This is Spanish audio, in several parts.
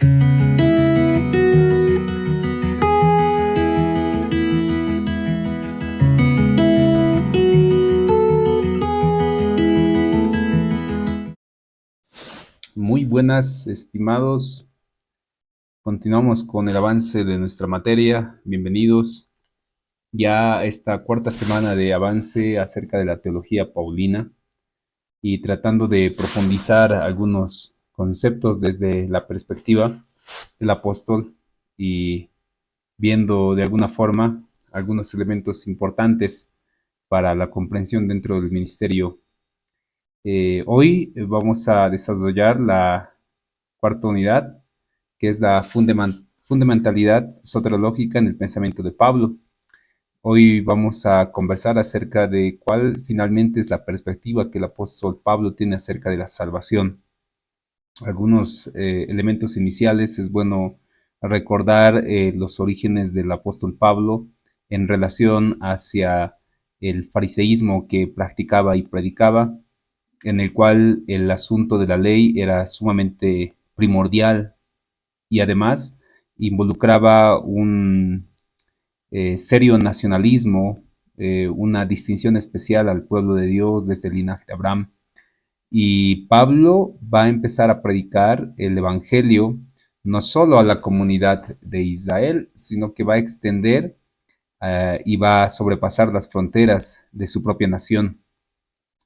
Muy buenas, estimados. Continuamos con el avance de nuestra materia. Bienvenidos ya a esta cuarta semana de avance acerca de la teología paulina y tratando de profundizar algunos conceptos desde la perspectiva del apóstol y viendo de alguna forma algunos elementos importantes para la comprensión dentro del ministerio. Hoy vamos a desarrollar la cuarta unidad, que es la fundamentalidad soteriológica en el pensamiento de Pablo. Hoy vamos a conversar acerca de cuál finalmente es la perspectiva que el apóstol Pablo tiene acerca de la salvación. Algunos elementos iniciales es bueno recordar los orígenes del apóstol Pablo en relación hacia el fariseísmo que practicaba y predicaba, en el cual el asunto de la ley era sumamente primordial y además involucraba un serio nacionalismo, una distinción especial al pueblo de Dios desde el linaje de Abraham. Y Pablo va a empezar a predicar el Evangelio no solo a la comunidad de Israel, sino que va a extender y va a sobrepasar las fronteras de su propia nación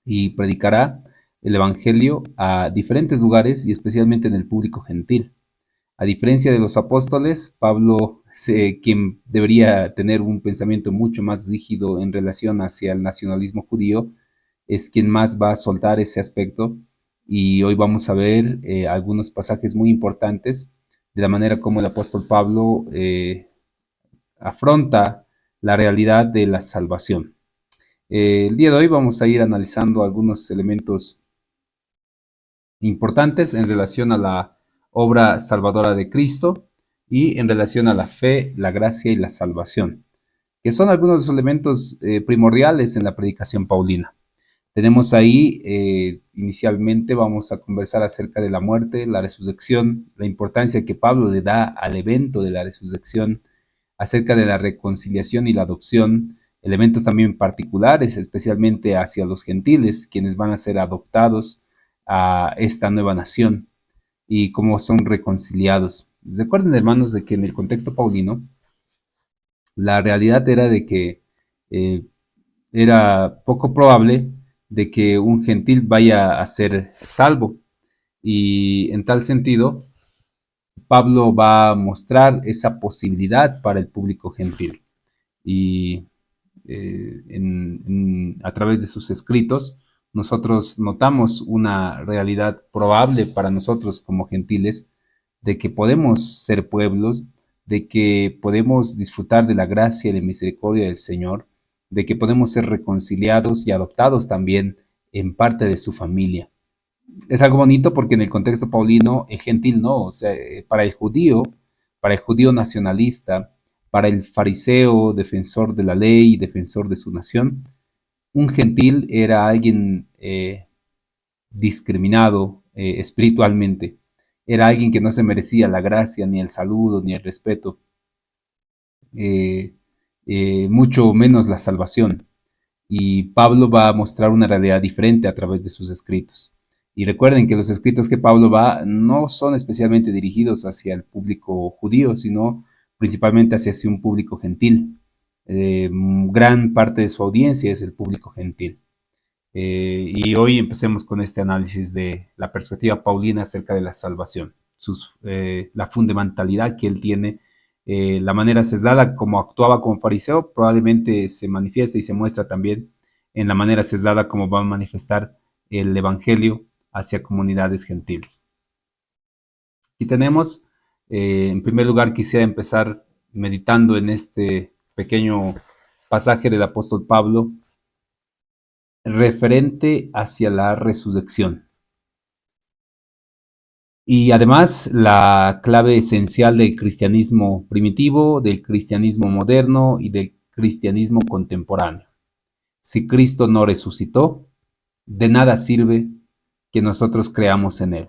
y predicará el Evangelio a diferentes lugares y especialmente en el público gentil. A diferencia de los apóstoles, Pablo, quien debería tener un pensamiento mucho más rígido en relación hacia el nacionalismo judío, es quien más va a soltar ese aspecto. Y hoy vamos a ver algunos pasajes muy importantes de la manera como el apóstol Pablo afronta la realidad de la salvación. El día de hoy vamos a ir analizando algunos elementos importantes en relación a la obra salvadora de Cristo y en relación a la fe, la gracia y la salvación, que son algunos de los elementos primordiales en la predicación paulina. Tenemos ahí, inicialmente vamos a conversar acerca de la muerte, la resurrección, la importancia que Pablo le da al evento de la resurrección, acerca de la reconciliación y la adopción, elementos también particulares, especialmente hacia los gentiles, quienes van a ser adoptados a esta nueva nación y cómo son reconciliados. Recuerden, hermanos, de que en el contexto paulino, la realidad era de que eh, era poco probable de que un gentil vaya a ser salvo. Y en tal sentido, Pablo va a mostrar esa posibilidad para el público gentil. Y a través de sus escritos, nosotros notamos una realidad probable para nosotros como gentiles de que podemos ser pueblos, de que podemos disfrutar de la gracia y la misericordia del Señor, de que podemos ser reconciliados y adoptados también en parte de su familia. Es algo bonito porque en el contexto paulino el gentil no, o sea, para el judío nacionalista, para el fariseo, defensor de la ley, defensor de su nación, un gentil era alguien discriminado espiritualmente, era alguien que no se merecía la gracia, ni el saludo, ni el respeto, eh, mucho menos la salvación. Y Pablo va a mostrar una realidad diferente a través de sus escritos. Y recuerden que los escritos que Pablo va no son especialmente dirigidos hacia el público judío, sino principalmente hacia un público gentil. Gran parte de su audiencia es el público gentil. Y hoy empecemos con este análisis de la perspectiva paulina acerca de la salvación, la fundamentalidad que él tiene, la manera sesgada como actuaba como fariseo, probablemente se manifiesta y se muestra también en la manera sesgada como va a manifestar el evangelio hacia comunidades gentiles. Y tenemos, en primer lugar, quisiera empezar meditando en este pequeño pasaje del apóstol Pablo referente hacia la resurrección. Y además la clave esencial del cristianismo primitivo, del cristianismo moderno y del cristianismo contemporáneo. Si Cristo no resucitó, de nada sirve que nosotros creamos en Él.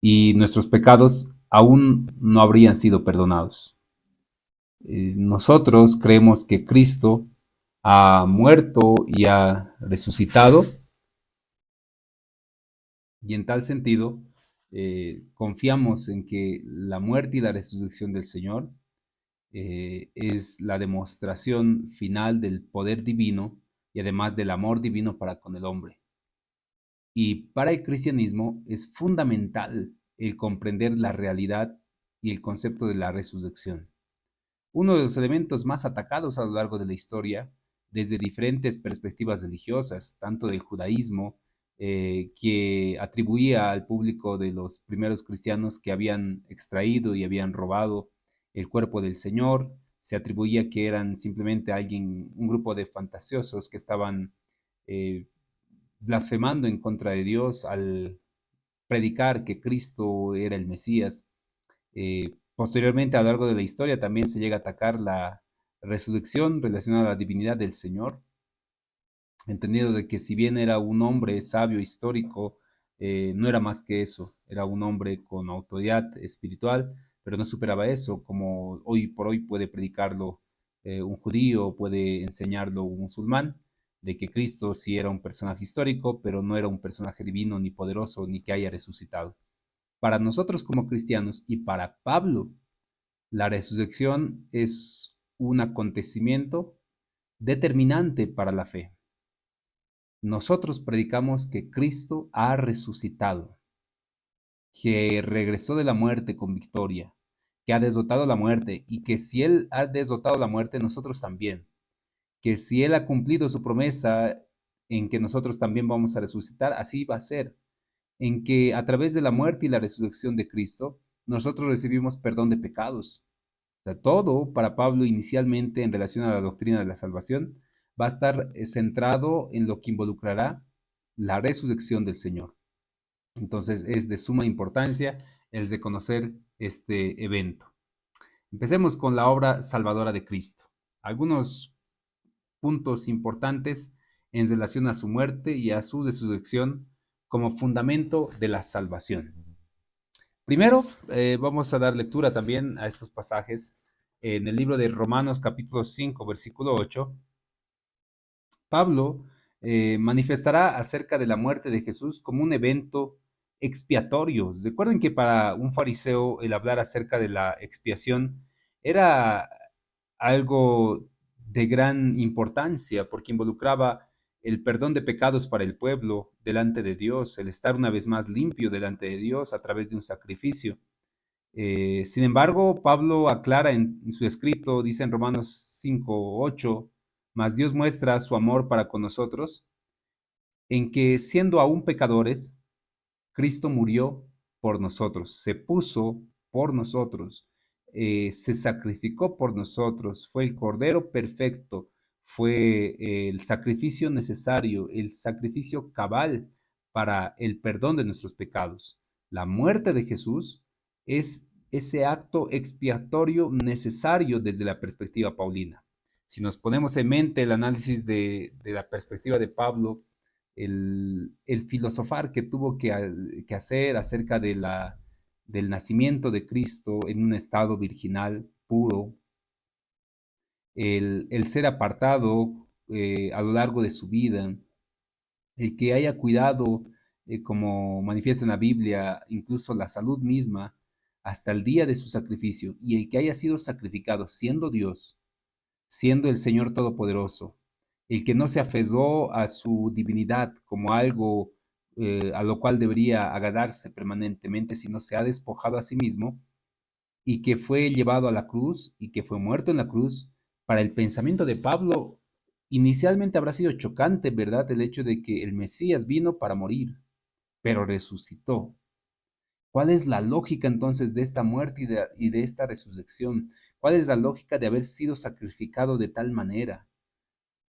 Y nuestros pecados aún no habrían sido perdonados. Nosotros creemos que Cristo ha muerto y ha resucitado, y en tal sentido confiamos en que la muerte y la resurrección del Señor es la demostración final del poder divino y además del amor divino para con el hombre. Y para el cristianismo es fundamental el comprender la realidad y el concepto de la resurrección. Uno de los elementos más atacados a lo largo de la historia, desde diferentes perspectivas religiosas, tanto del judaísmo, que atribuía al público de los primeros cristianos que habían extraído y habían robado el cuerpo del Señor, se atribuía que eran simplemente un grupo de fantasiosos que estaban eh, blasfemando en contra de Dios al predicar que Cristo era el Mesías. Posteriormente, a lo largo de la historia, también se llega a atacar la resurrección relacionada a la divinidad del Señor, entendido de que si bien era un hombre sabio histórico, no era más que eso, era un hombre con autoridad espiritual, pero no superaba eso, como hoy por hoy puede predicarlo un judío, puede enseñarlo un musulmán, de que Cristo sí era un personaje histórico, pero no era un personaje divino ni poderoso, ni que haya resucitado. Para nosotros como cristianos y para Pablo, la resurrección es un acontecimiento determinante para la fe. Nosotros predicamos que Cristo ha resucitado, que regresó de la muerte con victoria, que ha derrotado la muerte y que si Él ha derrotado la muerte, nosotros también. Que si Él ha cumplido su promesa en que nosotros también vamos a resucitar, así va a ser. En que a través de la muerte y la resurrección de Cristo, nosotros recibimos perdón de pecados. O sea, todo para Pablo inicialmente en relación a la doctrina de la salvación va a estar centrado en lo que involucrará la resurrección del Señor. Entonces es de suma importancia el de conocer este evento. Empecemos con la obra salvadora de Cristo. Algunos puntos importantes en relación a su muerte y a su resurrección como fundamento de la salvación. Primero, vamos a dar lectura también a estos pasajes en el libro de Romanos capítulo 5, versículo 8. Pablo manifestará acerca de la muerte de Jesús como un evento expiatorio. Recuerden que para un fariseo el hablar acerca de la expiación era algo de gran importancia porque involucraba el perdón de pecados para el pueblo delante de Dios, el estar una vez más limpio delante de Dios a través de un sacrificio. Sin embargo, Pablo aclara en su escrito, dice en Romanos 5:8, mas Dios muestra su amor para con nosotros, en que siendo aún pecadores, Cristo murió por nosotros, se puso por nosotros, se sacrificó por nosotros, fue el Cordero perfecto, fue el sacrificio necesario, el sacrificio cabal para el perdón de nuestros pecados. La muerte de Jesús es ese acto expiatorio necesario desde la perspectiva paulina. Si nos ponemos en mente el análisis de la perspectiva de Pablo, el filosofar que tuvo que hacer acerca del nacimiento de Cristo en un estado virginal puro, el ser apartado a lo largo de su vida, el que haya cuidado, como manifiesta en la Biblia, incluso la salud misma, hasta el día de su sacrificio, y el que haya sido sacrificado siendo Dios, siendo el Señor Todopoderoso, el que no se aferró a su divinidad como algo a lo cual debería agarrarse permanentemente, sino se ha despojado a sí mismo y que fue llevado a la cruz y que fue muerto en la cruz. Para el pensamiento de Pablo, inicialmente habrá sido chocante, ¿verdad? El hecho de que el Mesías vino para morir, pero resucitó. ¿Cuál es la lógica entonces de esta muerte y de esta resurrección? ¿Cuál es la lógica de haber sido sacrificado de tal manera?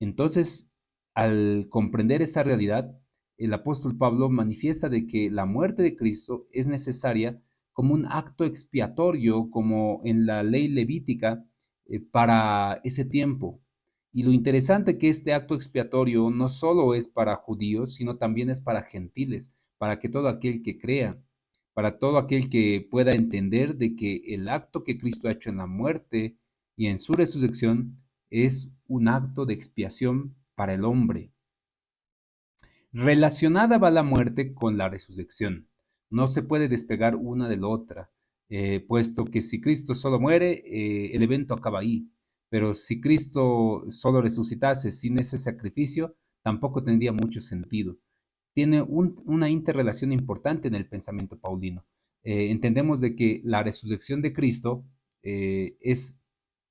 Entonces, al comprender esa realidad, el apóstol Pablo manifiesta de que la muerte de Cristo es necesaria como un acto expiatorio, como en la ley levítica, para ese tiempo. Y lo interesante que este acto expiatorio no solo es para judíos, sino también es para gentiles, para que todo aquel que crea, para todo aquel que pueda entender de que el acto que Cristo ha hecho en la muerte y en su resurrección es un acto de expiación para el hombre. Relacionada va la muerte con la resurrección. No se puede despegar una de la otra, puesto que si Cristo solo muere, el evento acaba ahí. Pero si Cristo solo resucitase sin ese sacrificio, tampoco tendría mucho sentido. Tiene una interrelación importante en el pensamiento paulino. Entendemos de que la resurrección de Cristo es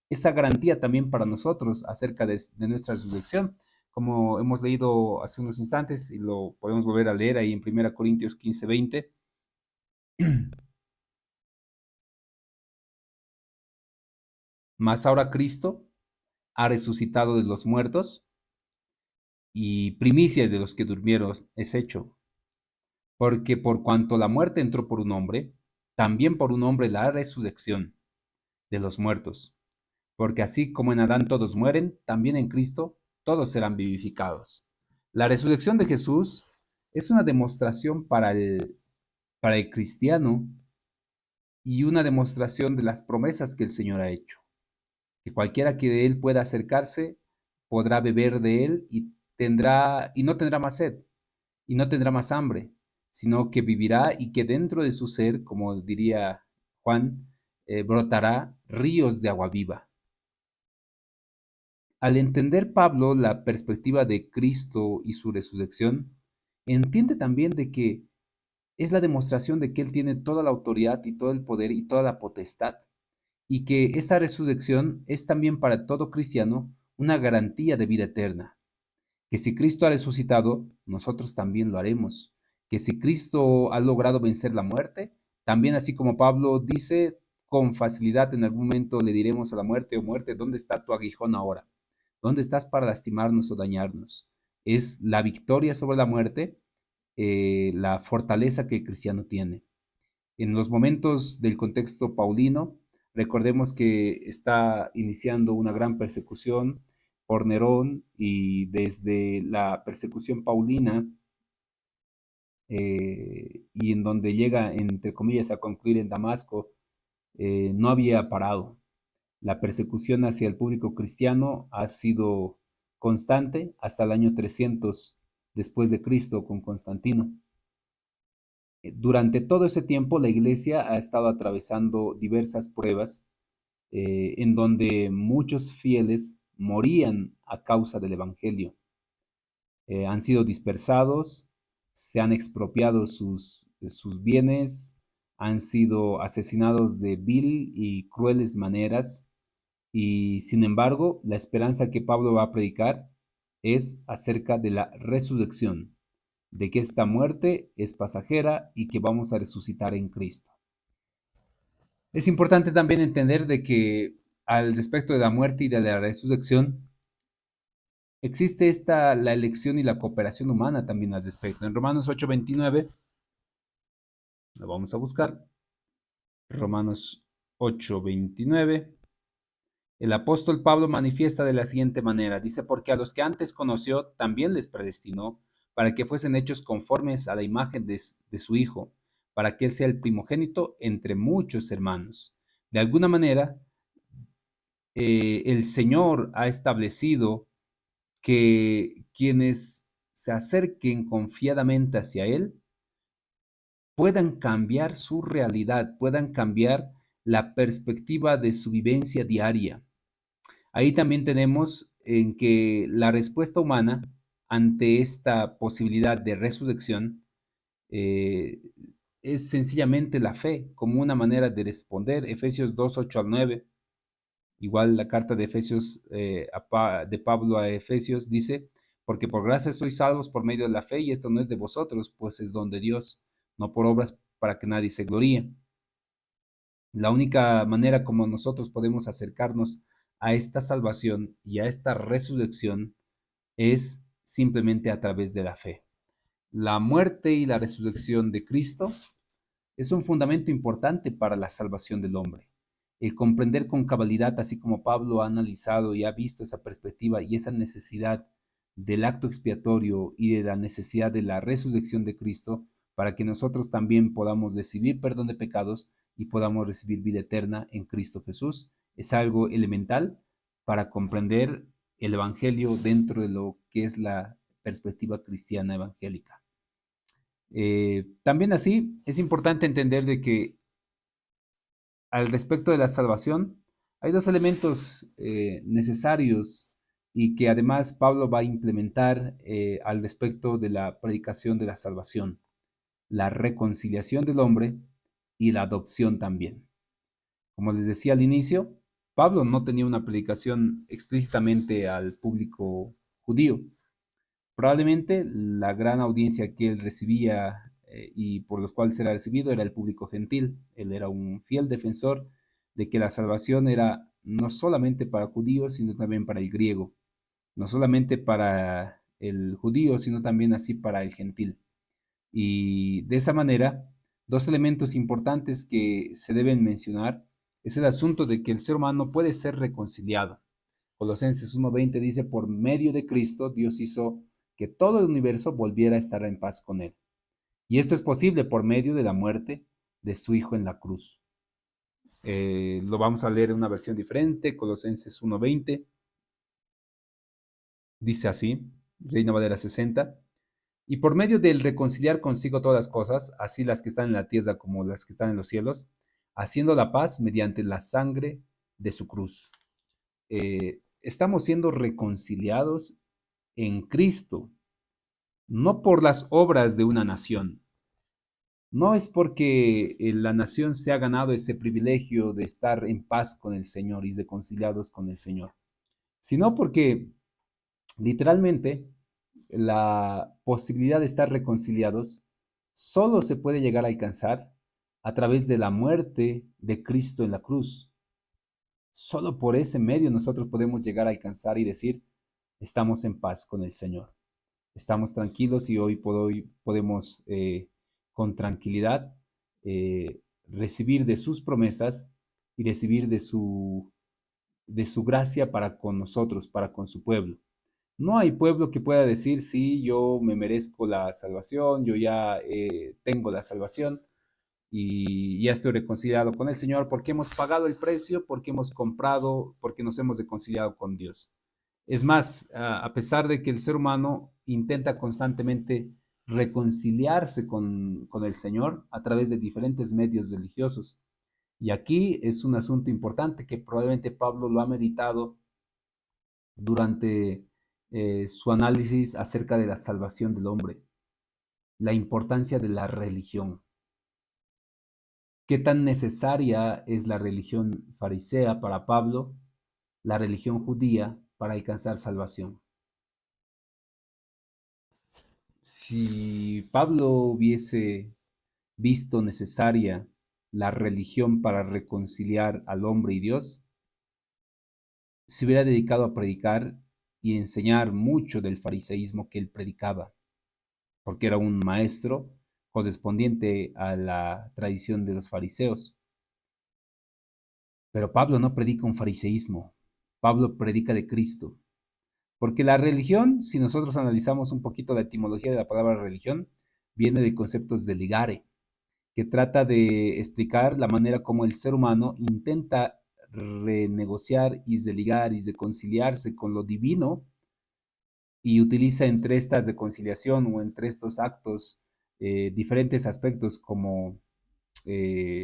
esa garantía también para nosotros acerca de nuestra resurrección, como hemos leído hace unos instantes y lo podemos volver a leer ahí en 1 Corintios 15:20. Mas ahora Cristo ha resucitado de los muertos y primicias de los que durmieron es hecho. Porque por cuanto la muerte entró por un hombre, también por un hombre la resurrección de los muertos. Porque así como en Adán todos mueren, también en Cristo todos serán vivificados. La resurrección de Jesús es una demostración para el cristiano y una demostración de las promesas que el Señor ha hecho. Que cualquiera que de él pueda acercarse podrá beber de él y no tendrá más sed y no tendrá más hambre, sino que vivirá y que dentro de su ser, como diría Juan, brotará ríos de agua viva. Al entender Pablo la perspectiva de Cristo y su resurrección, entiende también de que es la demostración de que Él tiene toda la autoridad y todo el poder y toda la potestad, y que esa resurrección es también para todo cristiano una garantía de vida eterna. Que si Cristo ha resucitado, nosotros también lo haremos. Que si Cristo ha logrado vencer la muerte, también así como Pablo dice, con facilidad en algún momento le diremos a la muerte, o muerte, ¿dónde está tu aguijón ahora? ¿Dónde estás para lastimarnos o dañarnos? Es la victoria sobre la muerte, la fortaleza que el cristiano tiene. En los momentos del contexto paulino, recordemos que está iniciando una gran persecución por Nerón y desde la persecución paulina y en donde llega, entre comillas, a concluir en Damasco, no había parado. La persecución hacia el público cristiano ha sido constante hasta el año 300 después de Cristo con Constantino. Durante todo ese tiempo la iglesia ha estado atravesando diversas pruebas en donde muchos fieles morían a causa del Evangelio. Han sido dispersados, se han expropiado sus bienes, han sido asesinados de vil y crueles maneras, y sin embargo, la esperanza que Pablo va a predicar es acerca de la resurrección, de que esta muerte es pasajera y que vamos a resucitar en Cristo. Es importante también entender de que al respecto de la muerte y de la resurrección, existe la elección y la cooperación humana también al respecto. En Romanos 8:29, lo vamos a buscar. Romanos 8:29. El apóstol Pablo manifiesta de la siguiente manera, dice, porque a los que antes conoció también les predestinó para que fuesen hechos conformes a la imagen de su Hijo, para que Él sea el primogénito entre muchos hermanos. De alguna manera, el Señor ha establecido que quienes se acerquen confiadamente hacia Él puedan cambiar su realidad, puedan cambiar la perspectiva de su vivencia diaria. Ahí también tenemos en que la respuesta humana ante esta posibilidad de resurrección eh, es sencillamente la fe, como una manera de responder. Efesios 2:8 al 9, igual la carta de Efesios, de Pablo a Efesios dice, porque por gracia sois salvos por medio de la fe, y esto no es de vosotros, pues es don de Dios, no por obras para que nadie se gloríe. La única manera como nosotros podemos acercarnos a esta salvación y a esta resurrección es simplemente a través de la fe. La muerte y la resurrección de Cristo es un fundamento importante para la salvación del hombre. El comprender con cabalidad, así como Pablo ha analizado y ha visto esa perspectiva y esa necesidad del acto expiatorio y de la necesidad de la resurrección de Cristo, para que nosotros también podamos recibir perdón de pecados y podamos recibir vida eterna en Cristo Jesús. Es algo elemental para comprender el Evangelio dentro de lo que es la perspectiva cristiana evangélica. También así es importante entender de que al respecto de la salvación hay dos elementos necesarios y que además Pablo va a implementar al respecto de la predicación de la salvación: la reconciliación del hombre y la adopción también. Como les decía al inicio, Pablo no tenía una predicación explícitamente al público judío. Probablemente la gran audiencia que él recibía y por los cuales era recibido era el público gentil. Él era un fiel defensor de que la salvación era no solamente para judíos, sino también para el griego. No solamente para el judío, sino también así para el gentil. Y de esa manera, dos elementos importantes que se deben mencionar es el asunto de que el ser humano puede ser reconciliado. Colosenses 1:20 dice: por medio de Cristo Dios hizo que todo el universo volviera a estar en paz con él. Y esto es posible por medio de la muerte de su Hijo en la cruz. Lo vamos a leer en una versión diferente. Colosenses 1:20 dice así, Reina Valera 60: y por medio del reconciliar consigo todas las cosas, así las que están en la tierra como las que están en los cielos, haciendo la paz mediante la sangre de su cruz. Estamos siendo reconciliados en Cristo, no por las obras de una nación. No es porque la nación se ha ganado ese privilegio de estar en paz con el Señor y reconciliados con el Señor, sino porque literalmente la posibilidad de estar reconciliados solo se puede llegar a alcanzar a través de la muerte de Cristo en la cruz. Solo por ese medio nosotros podemos llegar a alcanzar y decir: estamos en paz con el Señor, estamos tranquilos y hoy por hoy podemos con tranquilidad recibir de sus promesas y recibir de su gracia para con nosotros, para con su pueblo. No hay pueblo que pueda decir: sí, yo me merezco la salvación, yo ya tengo la salvación y ya estoy reconciliado con el Señor porque hemos pagado el precio, porque hemos comprado, porque nos hemos reconciliado con Dios. Es más, a pesar de que el ser humano intenta constantemente reconciliarse con el Señor a través de diferentes medios religiosos. Y aquí es un asunto importante que probablemente Pablo lo ha meditado durante su análisis acerca de la salvación del hombre, la importancia de la religión. ¿Qué tan necesaria es la religión farisea para Pablo, la religión judía para alcanzar salvación? Si Pablo hubiese visto necesaria la religión para reconciliar al hombre y Dios, se hubiera dedicado a predicar y enseñar mucho del fariseísmo que él predicaba, porque era un maestro correspondiente a la tradición de los fariseos. Pero Pablo no predica un fariseísmo, Pablo predica de Cristo. Porque la religión, si nosotros analizamos un poquito la etimología de la palabra religión, viene de conceptos de ligare, que trata de explicar la manera como el ser humano intenta renegociar y desligar y reconciliarse con lo divino y utiliza entre estas de conciliación o entre estos actos diferentes aspectos como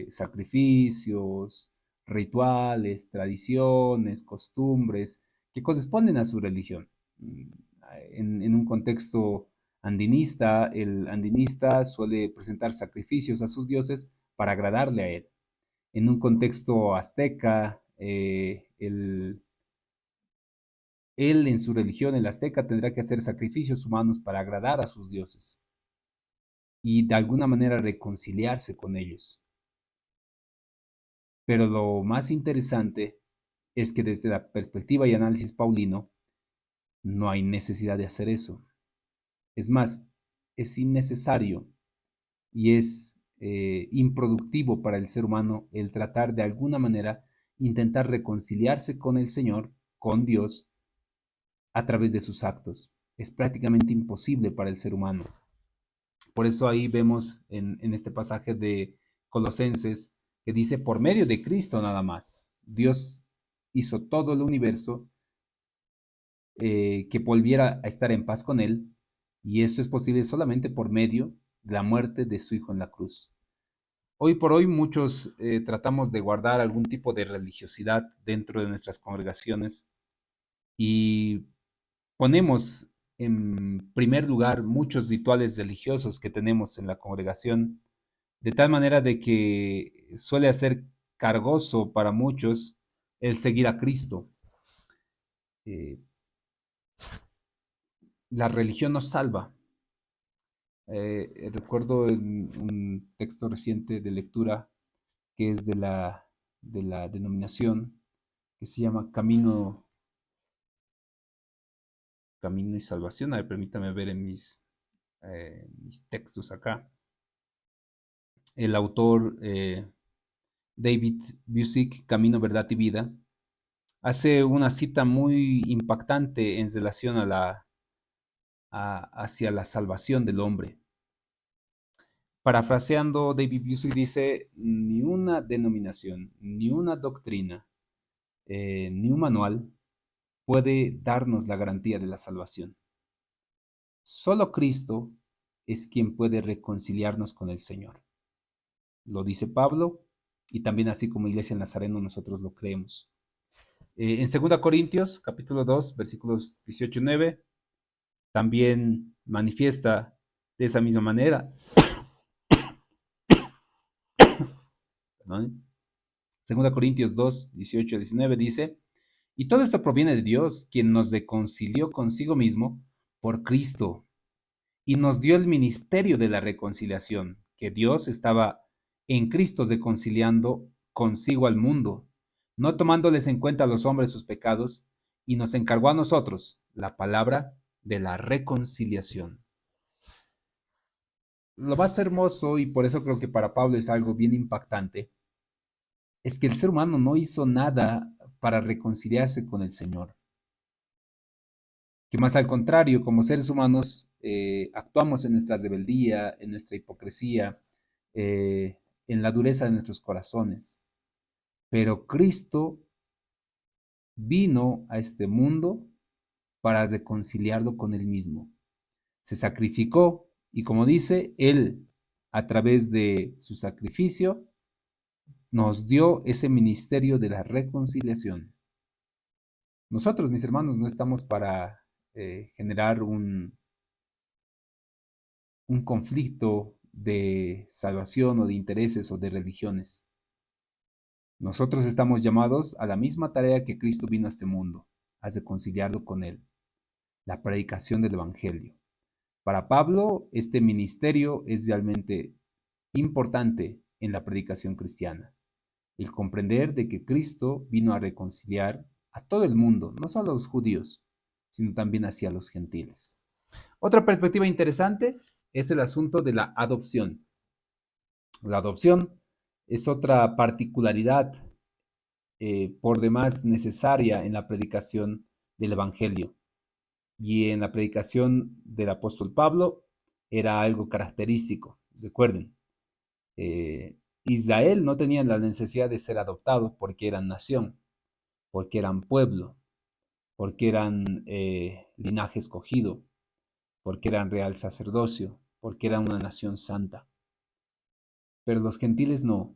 sacrificios, rituales, tradiciones, costumbres que corresponden a su religión. En un contexto andinista, el andinista suele presentar sacrificios a sus dioses para agradarle a él. En un contexto azteca, él en su religión, el azteca, tendrá que hacer sacrificios humanos para agradar a sus dioses y de alguna manera reconciliarse con ellos. Pero lo más interesante es que desde la perspectiva y análisis paulino, no hay necesidad de hacer eso. Es más, es innecesario y es improductivo para el ser humano el tratar de alguna manera intentar reconciliarse con el Señor, con Dios, a través de sus actos. Es prácticamente imposible para el ser humano. Por eso ahí vemos en este pasaje de Colosenses que dice, por medio de Cristo nada más, Dios hizo todo el universo que volviera a estar en paz con Él, y esto es posible solamente por medio de la muerte de su Hijo en la cruz. Hoy por hoy muchos tratamos de guardar algún tipo de religiosidad dentro de nuestras congregaciones y ponemos en primer lugar muchos rituales religiosos que tenemos en la congregación, de tal manera de que suele ser cargoso para muchos el seguir a Cristo. Eh, la religión nos salva. Recuerdo en un texto reciente de lectura que es de la denominación que se llama Camino y Salvación. A ver, permítame ver en mis textos acá. El autor David Busick, Camino, Verdad y Vida, hace una cita muy impactante en relación hacia la salvación del hombre. Parafraseando, David Busick dice, ni una denominación, ni una doctrina, ni un manual puede darnos la garantía de la salvación. Solo Cristo es quien puede reconciliarnos con el Señor. Lo dice Pablo y también así como Iglesia Nazareno nosotros lo creemos. En 2 Corintios, capítulo 2, versículos 18 y 9, también manifiesta de esa misma manera. Perdón. 2 Corintios 2, 18 y 19 dice, y todo esto proviene de Dios, quien nos reconcilió consigo mismo por Cristo y nos dio el ministerio de la reconciliación, que Dios estaba en Cristo reconciliando consigo al mundo, no tomándoles en cuenta a los hombres sus pecados, y nos encargó a nosotros la palabra de la reconciliación. Lo más hermoso, y por eso creo que para Pablo es algo bien impactante, es que el ser humano no hizo nada para reconciliarse con el Señor. Que más al contrario, como seres humanos, actuamos en nuestra rebeldía, en nuestra hipocresía, en la dureza de nuestros corazones. Pero Cristo vino a este mundo para reconciliarlo con Él mismo. Se sacrificó y como dice, Él, a través de su sacrificio, nos dio ese ministerio de la reconciliación. Nosotros, mis hermanos, no estamos para generar un conflicto de salvación o de intereses o de religiones. Nosotros estamos llamados a la misma tarea que Cristo vino a este mundo, a reconciliarlo con Él, la predicación del Evangelio. Para Pablo, este ministerio es realmente importante en la predicación cristiana, el comprender de que Cristo vino a reconciliar a todo el mundo, no solo a los judíos, sino también hacia los gentiles. Otra perspectiva interesante es el asunto de la adopción. La adopción es otra particularidad por demás necesaria en la predicación del Evangelio. Y en la predicación del apóstol Pablo era algo característico. Recuerden, Israel no tenía la necesidad de ser adoptado porque eran nación, porque eran pueblo, porque eran linaje escogido, porque eran real sacerdocio, porque eran una nación santa. Pero los gentiles no.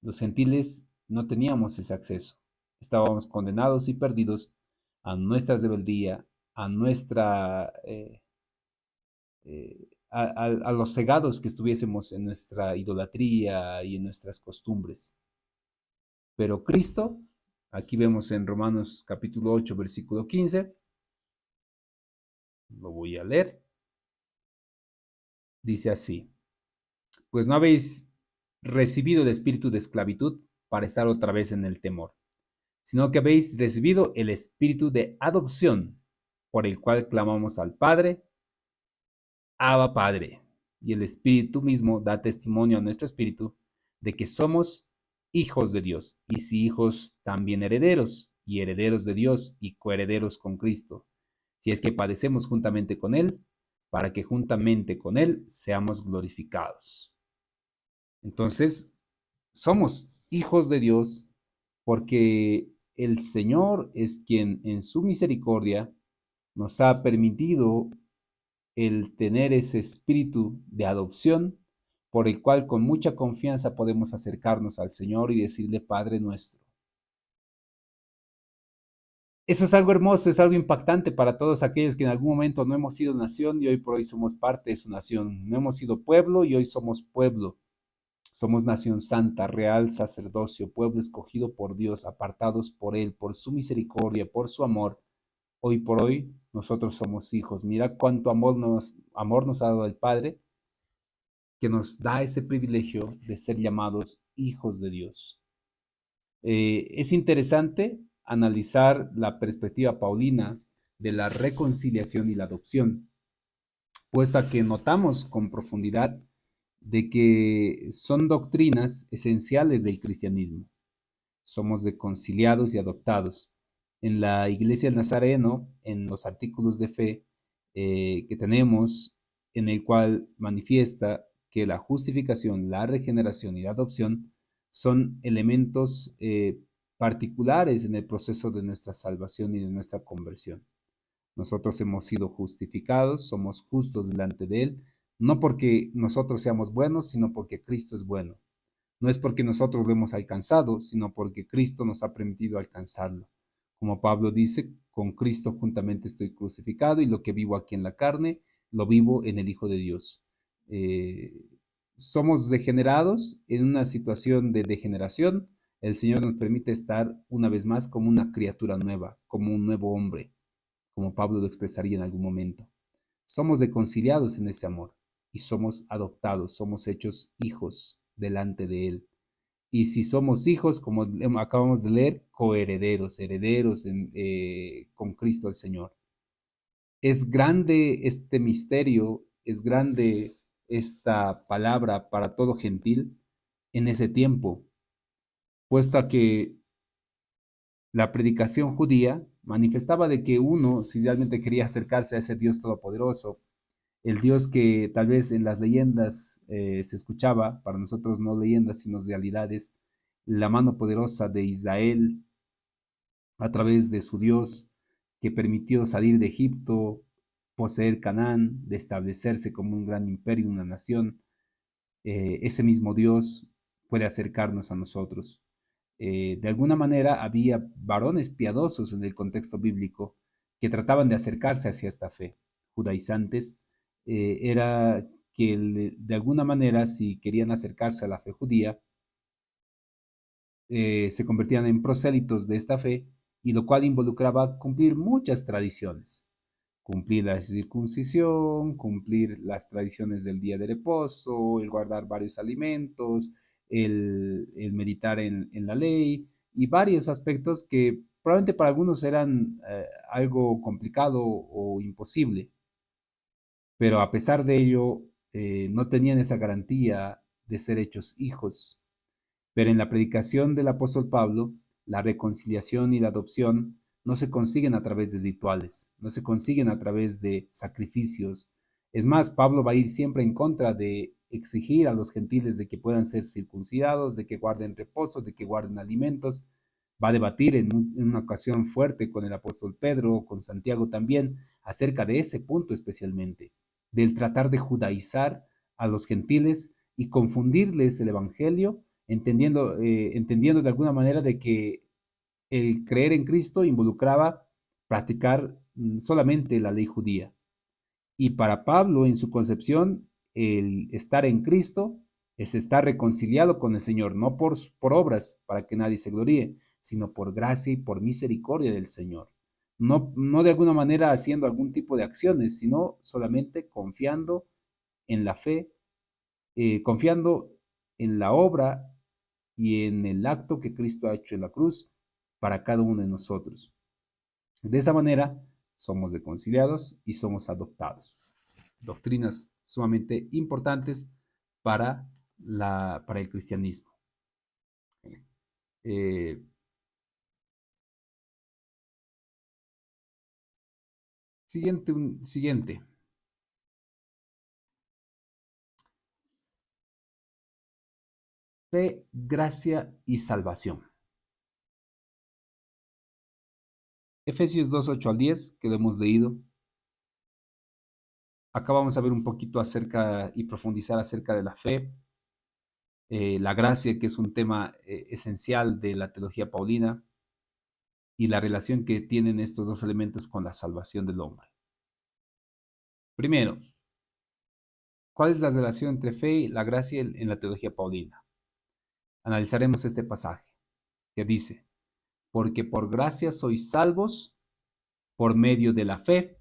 Los gentiles no teníamos ese acceso. Estábamos condenados y perdidos a nuestra rebeldía, a nuestra a los cegados que estuviésemos en nuestra idolatría y en nuestras costumbres. Pero Cristo, aquí vemos en Romanos capítulo 8, versículo 15, lo voy a leer, dice así, pues no habéis recibido el espíritu de esclavitud para estar otra vez en el temor, sino que habéis recibido el espíritu de adopción, por el cual clamamos al Padre, Abba Padre. Y el Espíritu mismo da testimonio a nuestro espíritu de que somos hijos de Dios, y si hijos, también herederos, y herederos de Dios, y coherederos con Cristo, si es que padecemos juntamente con Él, para que juntamente con Él seamos glorificados. Entonces, somos hijos de Dios porque el Señor es quien en su misericordia nos ha permitido el tener ese espíritu de adopción por el cual con mucha confianza podemos acercarnos al Señor y decirle Padre nuestro. Eso es algo hermoso, es algo impactante para todos aquellos que en algún momento no hemos sido nación y hoy por hoy somos parte de su nación. No hemos sido pueblo y hoy somos pueblo. Somos nación santa, real sacerdocio, pueblo escogido por Dios, apartados por Él, por su misericordia, por su amor. Hoy por hoy nosotros somos hijos. Mira cuánto amor nos ha dado el Padre, que nos da ese privilegio de ser llamados hijos de Dios. Es interesante analizar la perspectiva paulina de la reconciliación y la adopción, puesto que notamos con profundidad de que son doctrinas esenciales del cristianismo. Somos reconciliados y adoptados. En la Iglesia del Nazareno, en los artículos de fe que tenemos, en el cual manifiesta que la justificación, la regeneración y la adopción son elementos particulares en el proceso de nuestra salvación y de nuestra conversión. Nosotros hemos sido justificados, somos justos delante de Él, no porque nosotros seamos buenos, sino porque Cristo es bueno. No es porque nosotros lo hemos alcanzado, sino porque Cristo nos ha permitido alcanzarlo. Como Pablo dice, con Cristo juntamente estoy crucificado y lo que vivo aquí en la carne, lo vivo en el Hijo de Dios. Eh, Somos degenerados en una situación de degeneración. El Señor nos permite estar una vez más como una criatura nueva, como un nuevo hombre, como Pablo lo expresaría en algún momento. Somos reconciliados en ese amor y somos adoptados, somos hechos hijos delante de Él. Y si somos hijos, como acabamos de leer, coherederos, herederos con Cristo el Señor. Es grande este misterio, es grande esta palabra para todo gentil en ese tiempo, puesto a que la predicación judía manifestaba de que uno, si realmente quería acercarse a ese Dios todopoderoso, el Dios que tal vez en las leyendas se escuchaba, para nosotros no leyendas, sino realidades, la mano poderosa de Israel a través de su Dios que permitió salir de Egipto, poseer Canaán, de establecerse como un gran imperio, una nación. Ese mismo Dios puede acercarnos a nosotros. De alguna manera había varones piadosos en el contexto bíblico que trataban de acercarse hacia esta fe, judaizantes. Era que de alguna manera, si querían acercarse a la fe judía, se convertían en prosélitos de esta fe, y lo cual involucraba cumplir muchas tradiciones. Cumplir la circuncisión, cumplir las tradiciones del día de reposo, el guardar varios alimentos, el meditar en la ley y varios aspectos que probablemente para algunos eran algo complicado o imposible, pero a pesar de ello no tenían esa garantía de ser hechos hijos. Pero en la predicación del apóstol Pablo, la reconciliación y la adopción no se consiguen a través de rituales, no se consiguen a través de sacrificios. Es más, Pablo va a ir siempre en contra de exigir a los gentiles de que puedan ser circuncidados, de que guarden reposo, de que guarden alimentos. Va a debatir en una ocasión fuerte con el apóstol Pedro, con Santiago también, acerca de ese punto especialmente, del tratar de judaizar a los gentiles y confundirles el evangelio entendiendo de alguna manera de que el creer en Cristo involucraba practicar solamente la ley judía. Y para Pablo, en su concepción, el estar en Cristo es estar reconciliado con el Señor, no por obras para que nadie se gloríe, sino por gracia y por misericordia del Señor. No, no de alguna manera haciendo algún tipo de acciones, sino solamente confiando en la fe, confiando en la obra y en el acto que Cristo ha hecho en la cruz para cada uno de nosotros. De esa manera somos reconciliados y somos adoptados. Doctrinas sumamente importantes para, para el cristianismo. Eh, siguiente. Fe, gracia y salvación. Efesios 2, 8 al 10, que lo hemos leído. Acá vamos a ver un poquito acerca y profundizar acerca de la fe, la gracia, que es un tema esencial de la teología paulina, y la relación que tienen estos dos elementos con la salvación del hombre. Primero, ¿cuál es la relación entre fe y la gracia en la teología paulina? Analizaremos este pasaje que dice, porque por gracia sois salvos por medio de la fe,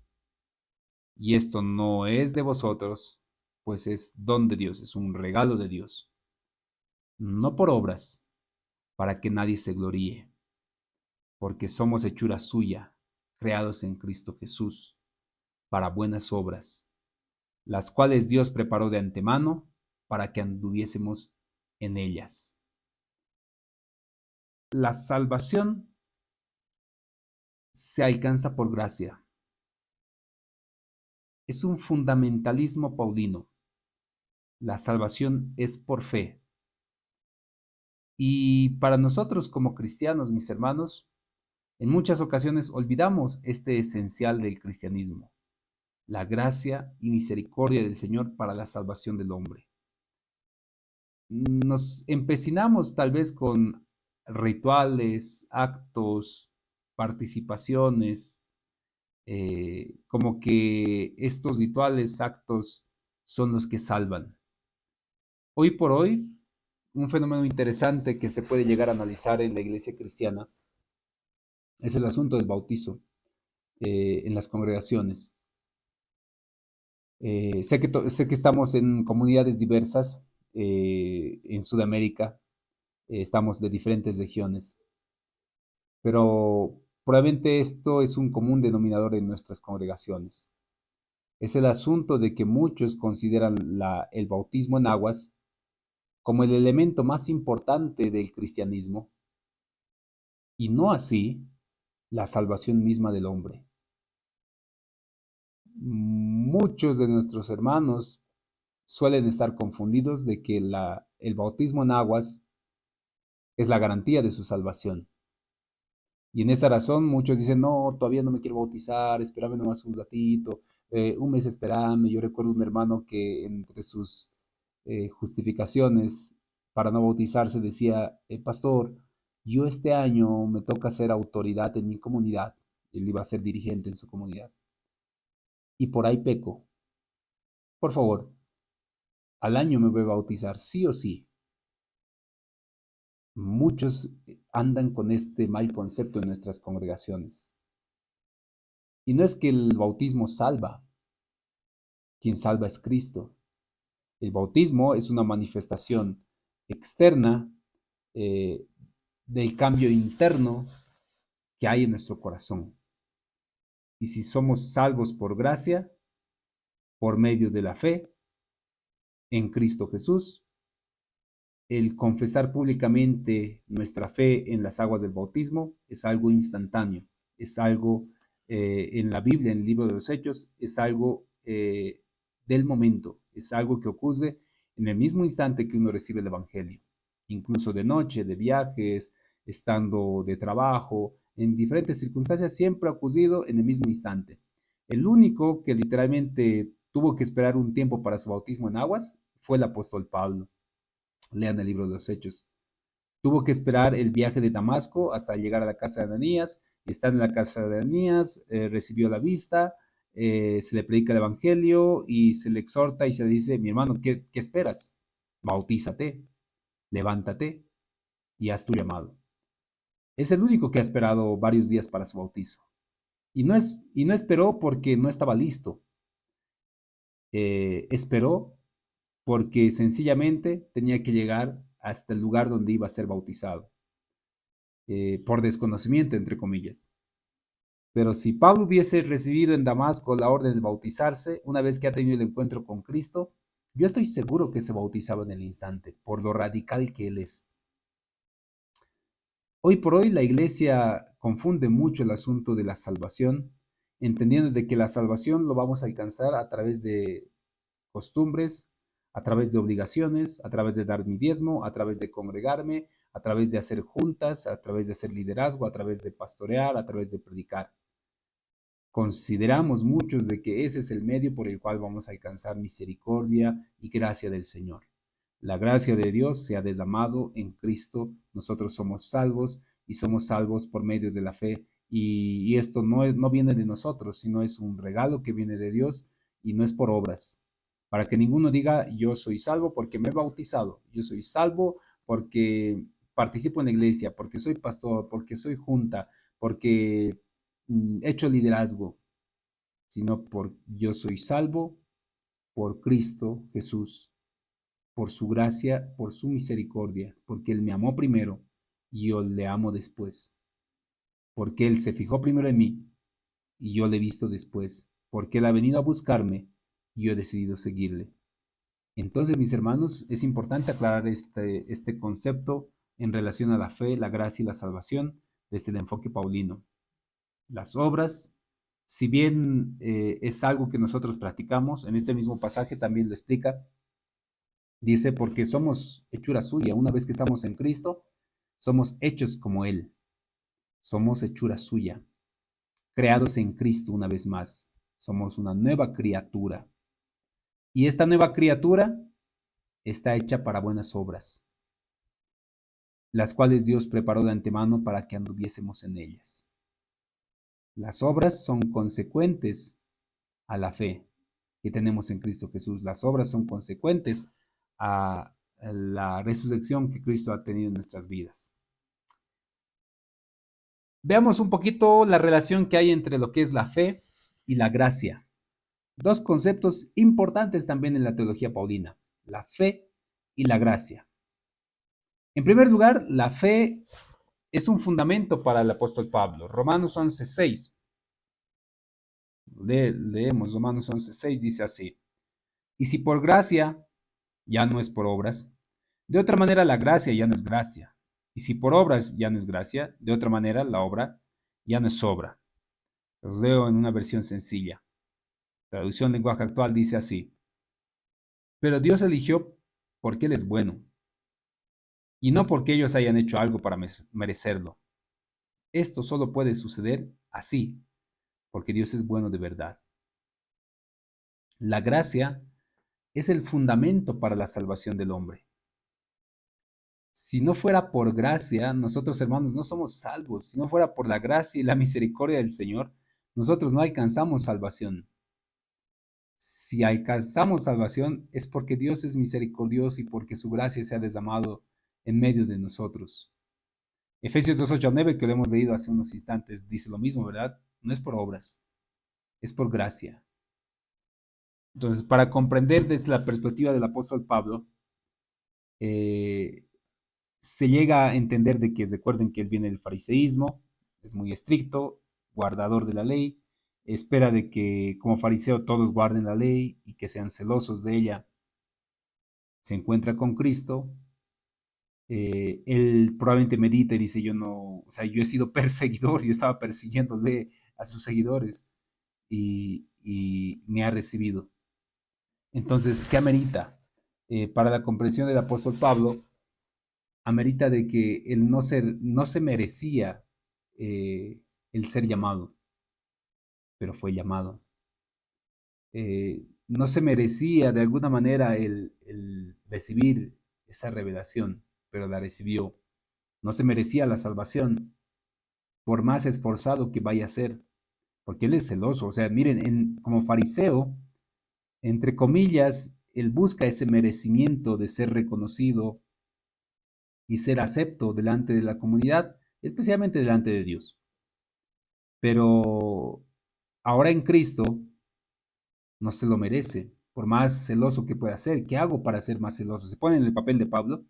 y esto no es de vosotros, pues es don de Dios, es un regalo de Dios, no por obras, para que nadie se gloríe, porque somos hechura suya, creados en Cristo Jesús, para buenas obras, las cuales Dios preparó de antemano para que anduviésemos en ellas. La salvación se alcanza por gracia. Es un fundamentalismo paulino. La salvación es por fe. Y para nosotros como cristianos, mis hermanos, en muchas ocasiones olvidamos este esencial del cristianismo, la gracia y misericordia del Señor para la salvación del hombre. Nos empecinamos tal vez con rituales, actos, participaciones, como que estos rituales, actos son los que salvan. Hoy por hoy, un fenómeno interesante que se puede llegar a analizar en la iglesia cristiana es el asunto del bautizo en las congregaciones. Sé que estamos en comunidades diversas en Sudamérica, estamos de diferentes regiones, pero probablemente esto es un común denominador en nuestras congregaciones. Es el asunto de que muchos consideran el bautismo en aguas como el elemento más importante del cristianismo y no así la salvación misma del hombre. Muchos de nuestros hermanos suelen estar confundidos de que el bautismo en aguas es la garantía de su salvación. Y en esa razón muchos dicen, no, todavía no me quiero bautizar, espérame nomás un ratito, un mes espérame. Yo recuerdo un hermano que entre sus justificaciones para no bautizarse decía, pastor, yo este año me toca ser autoridad en mi comunidad. Él iba a ser dirigente en su comunidad. Y por ahí peco. Por favor, al año me voy a bautizar, sí o sí. Muchos andan con este mal concepto en nuestras congregaciones. Y no es que el bautismo salva, quien salva es Cristo. El bautismo es una manifestación externa eh, del cambio interno que hay en nuestro corazón. Y si somos salvos por gracia, por medio de la fe en Cristo Jesús, el confesar públicamente nuestra fe en las aguas del bautismo es algo instantáneo, es algo en la Biblia, en el libro de los Hechos, es algo del momento, es algo que ocurre en el mismo instante que uno recibe el Evangelio, incluso de noche, de viajes, estando de trabajo, en diferentes circunstancias, siempre ha ocurrido en el mismo instante. El único que literalmente tuvo que esperar un tiempo para su bautismo en aguas fue el apóstol Pablo. Lean el libro de los Hechos. Tuvo que esperar el viaje de Damasco hasta llegar a la casa de Ananías, y estando en la casa de Ananías, recibió la vista, se le predica el evangelio y se le exhorta y se le dice, mi hermano, ¿qué esperas? Bautízate, levántate y haz tu llamado. Es el único que ha esperado varios días para su bautizo. Y no esperó porque no estaba listo. Esperó porque sencillamente tenía que llegar hasta el lugar donde iba a ser bautizado, por desconocimiento, entre comillas. Pero si Pablo hubiese recibido en Damasco la orden de bautizarse, una vez que ha tenido el encuentro con Cristo, yo estoy seguro que se bautizaba en el instante, por lo radical que él es. Hoy por hoy la iglesia confunde mucho el asunto de la salvación, entendiendo de que la salvación lo vamos a alcanzar a través de costumbres, a través de obligaciones, a través de dar mi diezmo, a través de congregarme, a través de hacer juntas, a través de hacer liderazgo, a través de pastorear, a través de predicar. Consideramos muchos de que ese es el medio por el cual vamos a alcanzar misericordia y gracia del Señor. La gracia de Dios se ha derramado en Cristo, nosotros somos salvos y somos salvos por medio de la fe y esto no viene de nosotros, sino es un regalo que viene de Dios y no es por obras. Para que ninguno diga yo soy salvo porque me he bautizado, yo soy salvo porque participo en la iglesia, porque soy pastor, porque soy junta, porque hecho liderazgo, sino por yo soy salvo por Cristo Jesús, por su gracia, por su misericordia, porque Él me amó primero y yo le amo después, porque Él se fijó primero en mí y yo le he visto después, porque Él ha venido a buscarme y yo he decidido seguirle. Entonces, mis hermanos, es importante aclarar este concepto en relación a la fe, la gracia y la salvación desde el enfoque paulino. Las obras, si bien es algo que nosotros practicamos, en este mismo pasaje también lo explica, dice, porque somos hechura suya, una vez que estamos en Cristo, somos hechos como Él, somos hechura suya, creados en Cristo una vez más, somos una nueva criatura. Y esta nueva criatura está hecha para buenas obras, las cuales Dios preparó de antemano para que anduviésemos en ellas. Las obras son consecuentes a la fe que tenemos en Cristo Jesús. Las obras son consecuentes a la resurrección que Cristo ha tenido en nuestras vidas. Veamos un poquito la relación que hay entre lo que es la fe y la gracia. Dos conceptos importantes también en la teología paulina, la fe y la gracia. En primer lugar, la fe es un fundamento para el apóstol Pablo. Romanos 11:6. Leemos Romanos 11:6, dice así. Y si por gracia, ya no es por obras, de otra manera la gracia ya no es gracia. Y si por obras ya no es gracia, de otra manera la obra ya no es obra. Los leo en una versión sencilla. Traducción lenguaje actual dice así. Pero Dios eligió porque Él es bueno, y no porque ellos hayan hecho algo para merecerlo. Esto solo puede suceder así, porque Dios es bueno de verdad. La gracia es el fundamento para la salvación del hombre. Si no fuera por gracia, nosotros hermanos no somos salvos. Si no fuera por la gracia y la misericordia del Señor, nosotros no alcanzamos salvación. Si alcanzamos salvación es porque Dios es misericordioso y porque su gracia se ha derramado en medio de nosotros. Efesios 2:8-9, que lo hemos leído hace unos instantes, dice lo mismo, ¿verdad? No es por obras, es por gracia. Entonces, para comprender desde la perspectiva del apóstol Pablo, se llega a entender de que recuerden que él viene del fariseísmo, es muy estricto, guardador de la ley, espera de que como fariseo todos guarden la ley y que sean celosos de ella. Se encuentra con Cristo, él probablemente medita y dice, yo no, o sea, yo he sido perseguidor, yo estaba persiguiéndole a sus seguidores y me ha recibido. Entonces, ¿qué amerita? Para la comprensión del apóstol Pablo, amerita de que él no se merecía el ser llamado, pero fue llamado. No se merecía de alguna manera el recibir esa revelación, pero la recibió. No se merecía la salvación, por más esforzado que vaya a ser, porque él es celoso. O sea, miren, como fariseo, entre comillas, él busca ese merecimiento de ser reconocido y ser acepto delante de la comunidad, especialmente delante de Dios. Pero ahora en Cristo no se lo merece, por más celoso que pueda ser. ¿Qué hago para ser más celoso? Se pone en el papel de Pablo.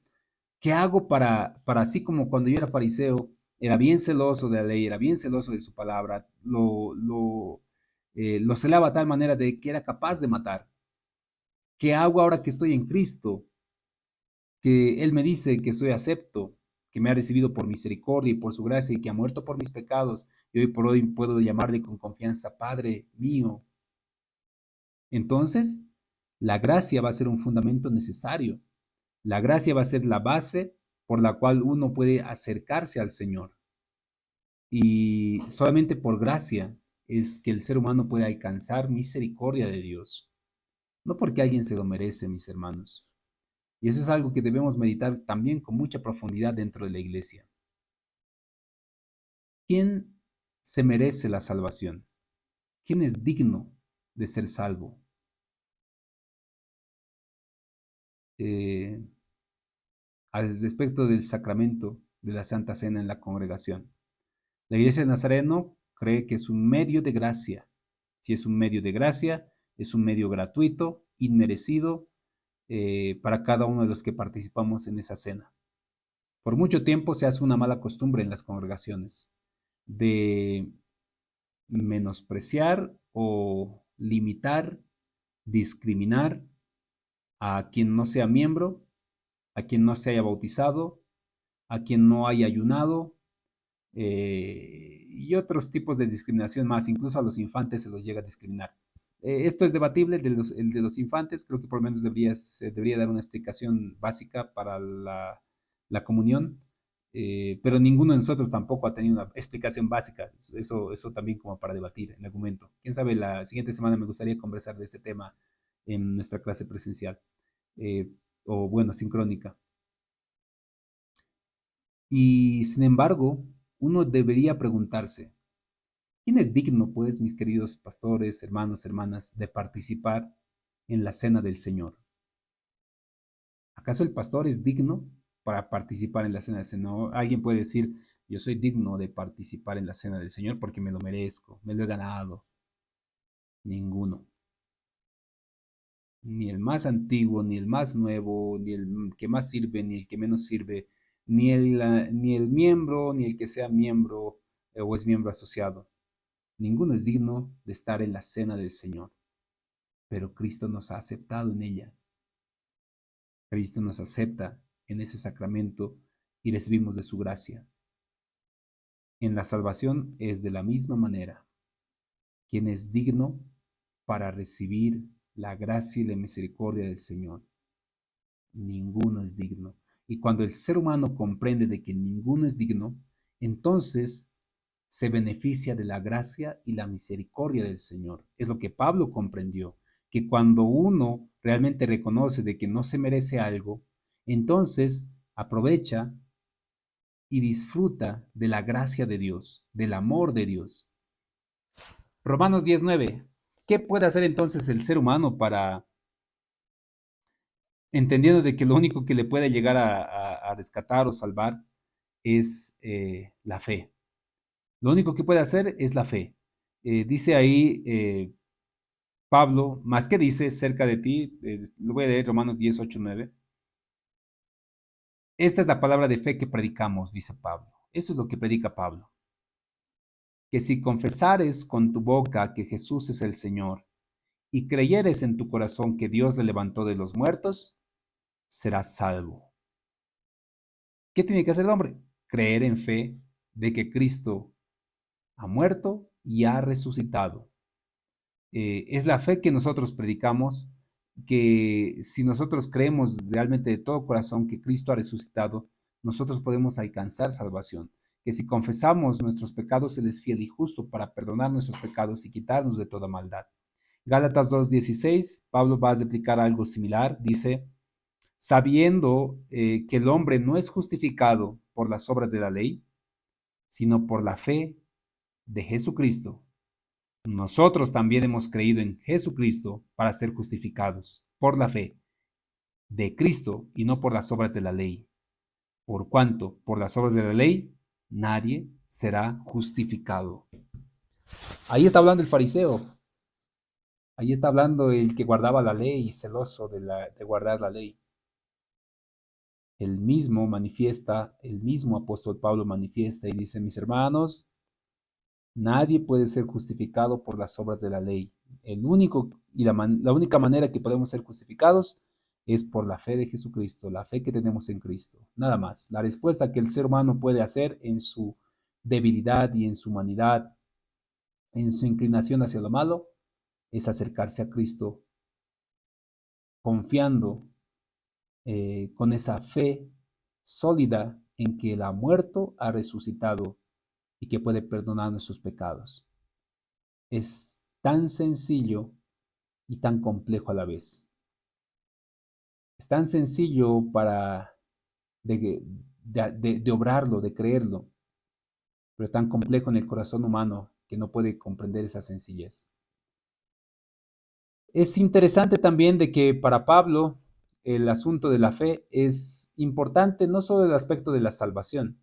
¿Qué hago para así como cuando yo era fariseo, era bien celoso de la ley, era bien celoso de su palabra, lo celaba de tal manera de que era capaz de matar? ¿Qué hago ahora que estoy en Cristo? Que Él me dice que soy acepto, que me ha recibido por misericordia y por su gracia y que ha muerto por mis pecados, y hoy por hoy puedo llamarle con confianza Padre mío. Entonces, La gracia va a ser un fundamento necesario. La gracia va a ser la base por la cual uno puede acercarse al Señor. Y solamente por gracia es que el ser humano puede alcanzar misericordia de Dios. No porque alguien se lo merece, mis hermanos. Y eso es algo que debemos meditar también con mucha profundidad dentro de la iglesia. ¿Quién se merece la salvación? ¿Quién es digno de ser salvo? Eh, Al respecto del sacramento de la Santa Cena en la congregación. La Iglesia de Nazareno cree que es un medio de gracia. Si es un medio de gracia, es un medio gratuito, inmerecido, para cada uno de los que participamos en esa cena. Por mucho tiempo se hace una mala costumbre en las congregaciones de menospreciar o limitar, discriminar a quien no sea miembro, a quien no se haya bautizado, a quien no haya ayunado, y otros tipos de discriminación más, incluso a los infantes se los llega a discriminar. Esto es debatible, el de los infantes, creo que por lo menos se debería dar una explicación básica para la comunión, pero ninguno de nosotros tampoco ha tenido una explicación básica, eso también como para debatir el argumento. Quién sabe, la siguiente semana me gustaría conversar de este tema en nuestra clase presencial, eh, o bueno, sincrónica. Y sin embargo, uno debería preguntarse, ¿quién es digno, pues, mis queridos pastores, hermanos, hermanas, de participar en la cena del Señor? ¿Acaso el pastor es digno para participar en la cena del Señor? Alguien puede decir, yo soy digno de participar en la cena del Señor porque me lo merezco, me lo he ganado. Ninguno. Ni el más antiguo, ni el más nuevo, ni el que más sirve, ni el que menos sirve, ni el miembro, ni el que sea miembro o es miembro asociado. Ninguno es digno de estar en la cena del Señor, pero Cristo nos ha aceptado en ella. Cristo nos acepta en ese sacramento y recibimos de su gracia. En la salvación es de la misma manera. Quien es digno para recibir la gracia y la misericordia del Señor. Ninguno es digno. Y cuando el ser humano comprende de que ninguno es digno, entonces se beneficia de la gracia y la misericordia del Señor. Es lo que Pablo comprendió, que cuando uno realmente reconoce de que no se merece algo, entonces aprovecha y disfruta de la gracia de Dios, del amor de Dios. Romanos 19. ¿Qué puede hacer entonces el ser humano para, entendiendo de que lo único que le puede llegar a rescatar o salvar es la fe? Lo único que puede hacer es la fe. Dice ahí Pablo, más que dice cerca de ti, lo voy a leer Romanos 10, 8, 9. Esta es la palabra de fe que predicamos, dice Pablo. Esto es lo que predica Pablo. Que si confesares con tu boca que Jesús es el Señor y creyeres en tu corazón que Dios le levantó de los muertos, serás salvo. ¿Qué tiene que hacer el hombre? Creer en fe de que Cristo ha muerto y ha resucitado. Es la fe que nosotros predicamos, que si nosotros creemos realmente de todo corazón que Cristo ha resucitado, nosotros podemos alcanzar salvación. Que si confesamos nuestros pecados, Él es fiel y justo para perdonar nuestros pecados y quitarnos de toda maldad. Gálatas 2:16, Pablo va a explicar algo similar, dice, sabiendo que el hombre no es justificado por las obras de la ley, sino por la fe de Jesucristo. Nosotros también hemos creído en Jesucristo para ser justificados por la fe de Cristo y no por las obras de la ley. Por cuanto por las obras de la ley nadie será justificado. Ahí está hablando el fariseo. Ahí está hablando el que guardaba la ley y celoso de guardar la ley. El mismo manifiesta, el mismo apóstol Pablo manifiesta y dice, mis hermanos, nadie puede ser justificado por las obras de la ley. El único y la única manera que podemos ser justificados es por la fe de Jesucristo, la fe que tenemos en Cristo. Nada más. La respuesta que el ser humano puede hacer en su debilidad y en su humanidad, en su inclinación hacia lo malo, es acercarse a Cristo confiando con esa fe sólida en que Él ha muerto, ha resucitado y que puede perdonar nuestros pecados. Es tan sencillo y tan complejo a la vez. Es tan sencillo de obrarlo, de creerlo, pero tan complejo en el corazón humano que no puede comprender esa sencillez. Es interesante también de que para Pablo el asunto de la fe es importante no solo el aspecto de la salvación,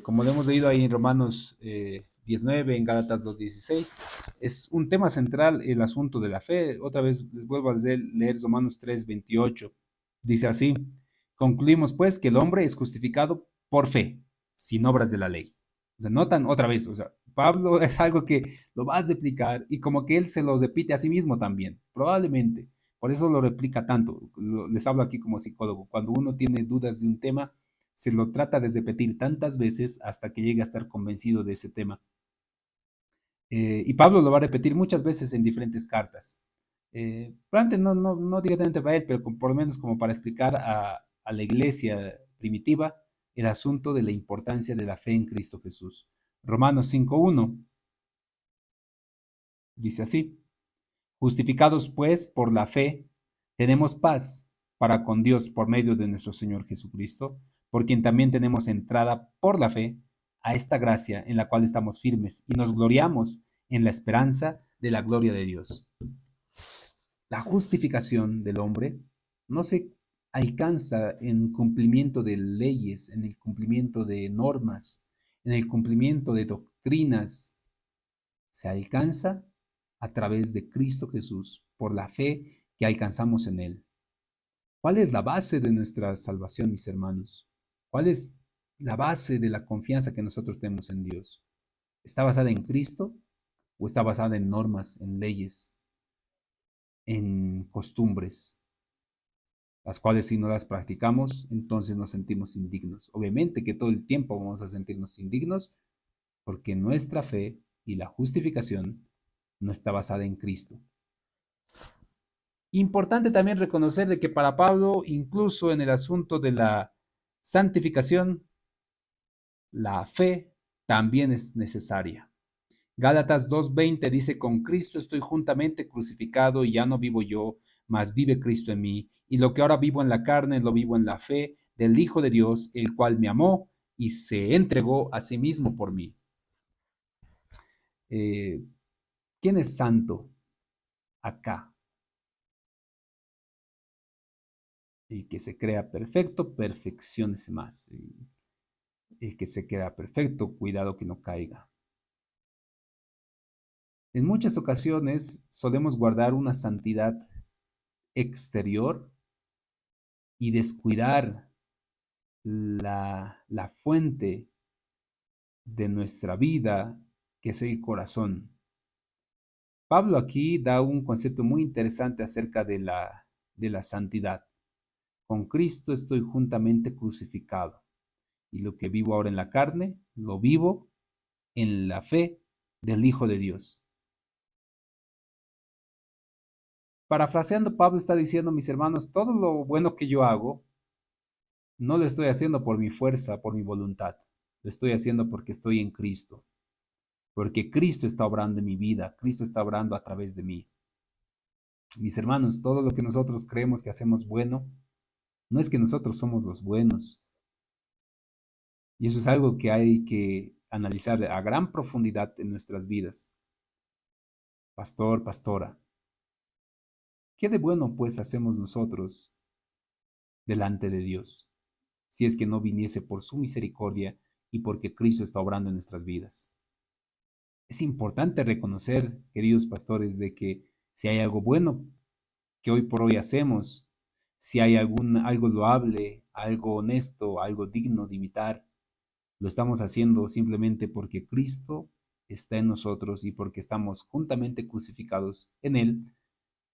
como lo hemos leído ahí en Romanos 19, en Gálatas 2:16, es un tema central el asunto de la fe. Otra vez les vuelvo a leer Romanos 3:28. Dice así, concluimos pues que el hombre es justificado por fe, sin obras de la ley. O sea, notan otra vez, o sea, Pablo es algo que lo va a replicar y como que él se lo repite a sí mismo también, probablemente. Por eso lo replica tanto. Les hablo aquí como psicólogo. Cuando uno tiene dudas de un tema, se lo trata de repetir tantas veces hasta que llegue a estar convencido de ese tema. Y Pablo lo va a repetir muchas veces en diferentes cartas. Probablemente no directamente para él, pero por lo menos como para explicar a la iglesia primitiva el asunto de la importancia de la fe en Cristo Jesús. Romanos 5:1 dice así, justificados pues por la fe, tenemos paz para con Dios por medio de nuestro Señor Jesucristo, por quien también tenemos entrada por la fe a esta gracia en la cual estamos firmes y nos gloriamos en la esperanza de la gloria de Dios. La justificación del hombre no se alcanza en cumplimiento de leyes, en el cumplimiento de normas, en el cumplimiento de doctrinas, se alcanza a través de Cristo Jesús, por la fe que alcanzamos en Él. ¿Cuál es la base de nuestra salvación, mis hermanos? ¿Cuál es la base de la confianza que nosotros tenemos en Dios? ¿Está basada en Cristo o está basada en normas, en leyes, en costumbres, las cuales si no las practicamos, entonces nos sentimos indignos? Obviamente que todo el tiempo vamos a sentirnos indignos porque nuestra fe y la justificación no está basada en Cristo. Importante también reconocer de que para Pablo, incluso en el asunto de la santificación, la fe también es necesaria. Gálatas 2:20 dice, con Cristo estoy juntamente crucificado y ya no vivo yo, mas vive Cristo en mí. Y lo que ahora vivo en la carne, lo vivo en la fe del Hijo de Dios, el cual me amó y se entregó a sí mismo por mí. Eh, ¿Quién es santo acá? El que se crea perfecto, perfecciónese más. El que se crea perfecto, cuidado que no caiga. En muchas ocasiones solemos guardar una santidad exterior y descuidar la fuente de nuestra vida, que es el corazón. Pablo aquí da un concepto muy interesante acerca de la santidad. Con Cristo estoy juntamente crucificado y lo que vivo ahora en la carne, lo vivo en la fe del Hijo de Dios. Parafraseando, Pablo está diciendo, mis hermanos, todo lo bueno que yo hago, no lo estoy haciendo por mi fuerza, por mi voluntad. Lo estoy haciendo porque estoy en Cristo. Porque Cristo está obrando en mi vida. Cristo está obrando a través de mí. Mis hermanos, todo lo que nosotros creemos que hacemos bueno, no es que nosotros somos los buenos. Y eso es algo que hay que analizar a gran profundidad en nuestras vidas. Pastor, pastora, ¿qué de bueno pues hacemos nosotros delante de Dios, si es que no viniese por su misericordia y porque Cristo está obrando en nuestras vidas? Es importante reconocer, queridos pastores, de que si hay algo bueno que hoy por hoy hacemos, si hay algo loable, algo honesto, algo digno de imitar, lo estamos haciendo simplemente porque Cristo está en nosotros y porque estamos juntamente crucificados en Él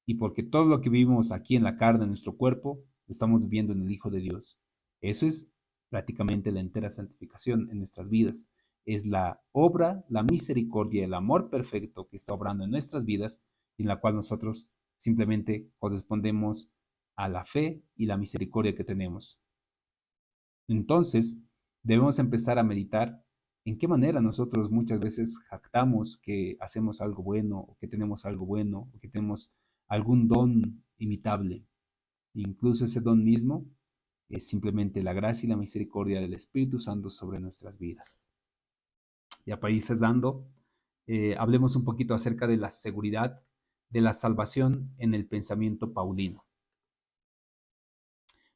y porque todo lo que vivimos aquí en la carne, en nuestro cuerpo, lo estamos viviendo en el Hijo de Dios. Eso es prácticamente la entera santificación en nuestras vidas. Es la obra, la misericordia, el amor perfecto que está obrando en nuestras vidas y en la cual nosotros simplemente correspondemos a la fe y la misericordia que tenemos. Entonces, debemos empezar a meditar en qué manera nosotros muchas veces jactamos que hacemos algo bueno, o que tenemos algo bueno, o que tenemos algún don imitable. Incluso ese don mismo es simplemente la gracia y la misericordia del Espíritu Santo sobre nuestras vidas. Ya para ir cesando, hablemos un poquito acerca de la seguridad de la salvación en el pensamiento paulino.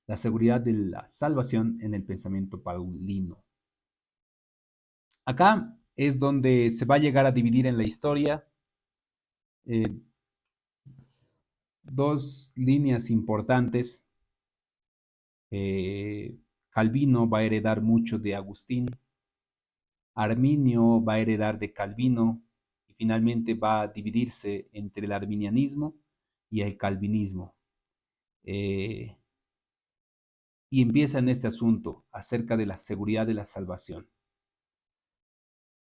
La seguridad de la salvación en el pensamiento paulino. Acá es donde se va a llegar a dividir en la historia eh, dos líneas importantes. Calvino va a heredar mucho de Agustín, Arminio va a heredar de Calvino y finalmente va a dividirse entre el arminianismo y el calvinismo. Eh, y empieza en este asunto acerca de la seguridad de la salvación.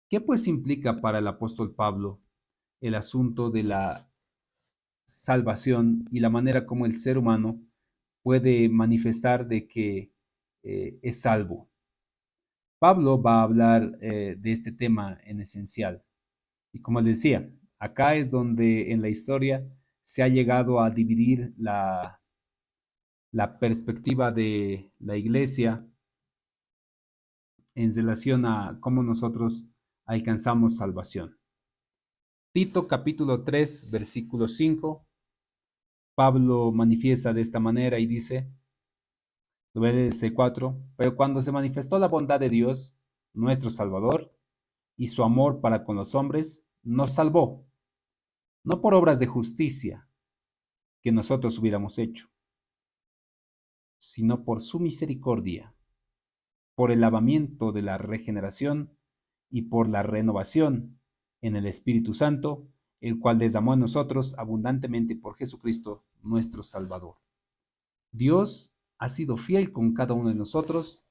¿Qué pues implica para el apóstol Pablo el asunto de la salvación y la manera como el ser humano puede manifestar de que es salvo? Pablo va a hablar de este tema en esencial. Y como les decía, acá es donde en la historia se ha llegado a dividir la perspectiva de la iglesia en relación a cómo nosotros alcanzamos salvación. Tito capítulo 3, versículo 5, Pablo manifiesta de esta manera y dice, lo ve desde 4, pero cuando se manifestó la bondad de Dios, nuestro Salvador, y su amor para con los hombres, nos salvó, no por obras de justicia que nosotros hubiéramos hecho, sino por su misericordia, por el lavamiento de la regeneración y por la renovación en el Espíritu Santo, el cual derramó en nosotros abundantemente por Jesucristo nuestro Salvador. Dios ha sido fiel con cada uno de nosotros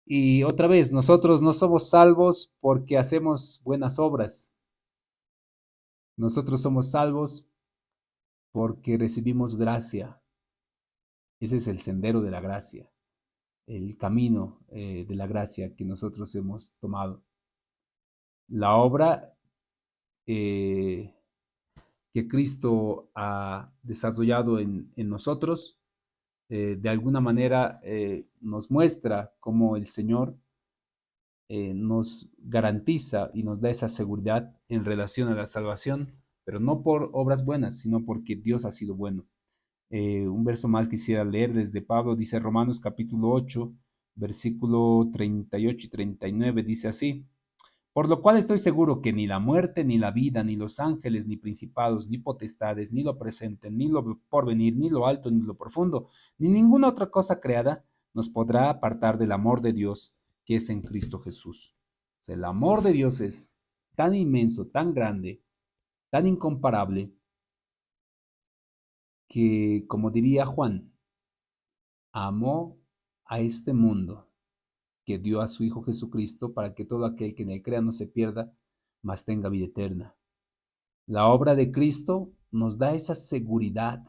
y otra vez, nosotros no somos salvos porque hacemos buenas obras. Nosotros somos salvos porque recibimos gracia. Ese es el sendero de la gracia, el camino de la gracia que nosotros hemos tomado. La obra eh, que Cristo ha desarrollado en nosotros, de alguna manera nos muestra cómo el Señor nos garantiza y nos da esa seguridad en relación a la salvación, pero no por obras buenas, sino porque Dios ha sido bueno. Un verso más quisiera leer desde Pablo, dice Romanos capítulo 8, versículo 38 y 39, dice así. Por lo cual estoy seguro que ni la muerte, ni la vida, ni los ángeles, ni principados, ni potestades, ni lo presente, ni lo porvenir, ni lo alto, ni lo profundo, ni ninguna otra cosa creada nos podrá apartar del amor de Dios que es en Cristo Jesús. O sea, el amor de Dios es tan inmenso, tan grande, tan incomparable, que, como diría Juan, amó a este mundo, que dio a su Hijo Jesucristo para que todo aquel que en él crea no se pierda, mas tenga vida eterna. La obra de Cristo nos da esa seguridad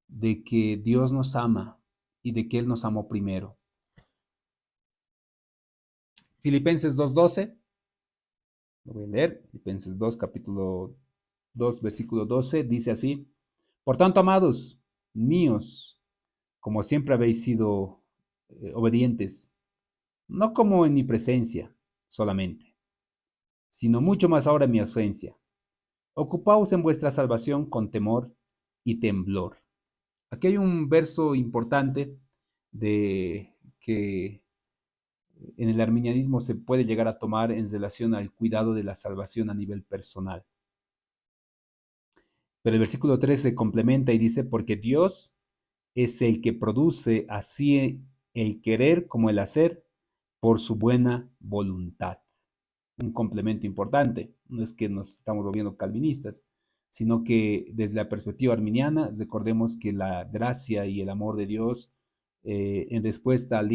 de que Dios nos ama y de que Él nos amó primero. Filipenses 2:12, lo voy a leer, Filipenses 2, capítulo 2, versículo 12, dice así, por tanto, amados míos, como siempre habéis sido obedientes, no como en mi presencia solamente, sino mucho más ahora en mi ausencia. Ocupaos en vuestra salvación con temor y temblor. Aquí hay un verso importante de que en el arminianismo se puede llegar a tomar en relación al cuidado de la salvación a nivel personal. Pero el versículo 13 se complementa y dice, porque Dios es el que produce así el querer como el hacer por su buena voluntad. Un complemento importante. No es que nos estamos volviendo calvinistas, sino que desde la perspectiva arminiana, recordemos que la gracia y el amor de Dios, en respuesta a la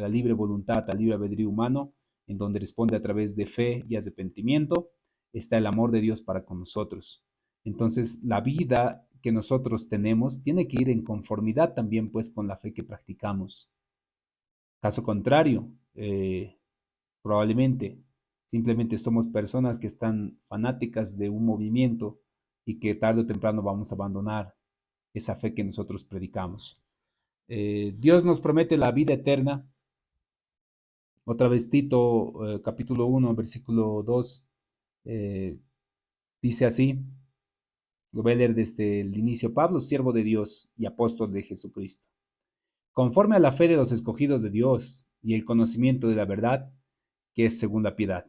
libre voluntad, al libre albedrío humano, en donde responde a través de fe y arrepentimiento, está el amor de Dios para con nosotros. Entonces, la vida que nosotros tenemos tiene que ir en conformidad también pues con la fe que practicamos. Caso contrario, probablemente simplemente somos personas que están fanáticas de un movimiento y que tarde o temprano vamos a abandonar esa fe que nosotros predicamos. Dios nos promete la vida eterna. Otra vez Tito, capítulo 1, versículo 2, eh, dice así, lo voy a leer desde el inicio: Pablo, siervo de Dios y apóstol de Jesucristo, conforme a la fe de los escogidos de Dios y el conocimiento de la verdad, que es según la piedad,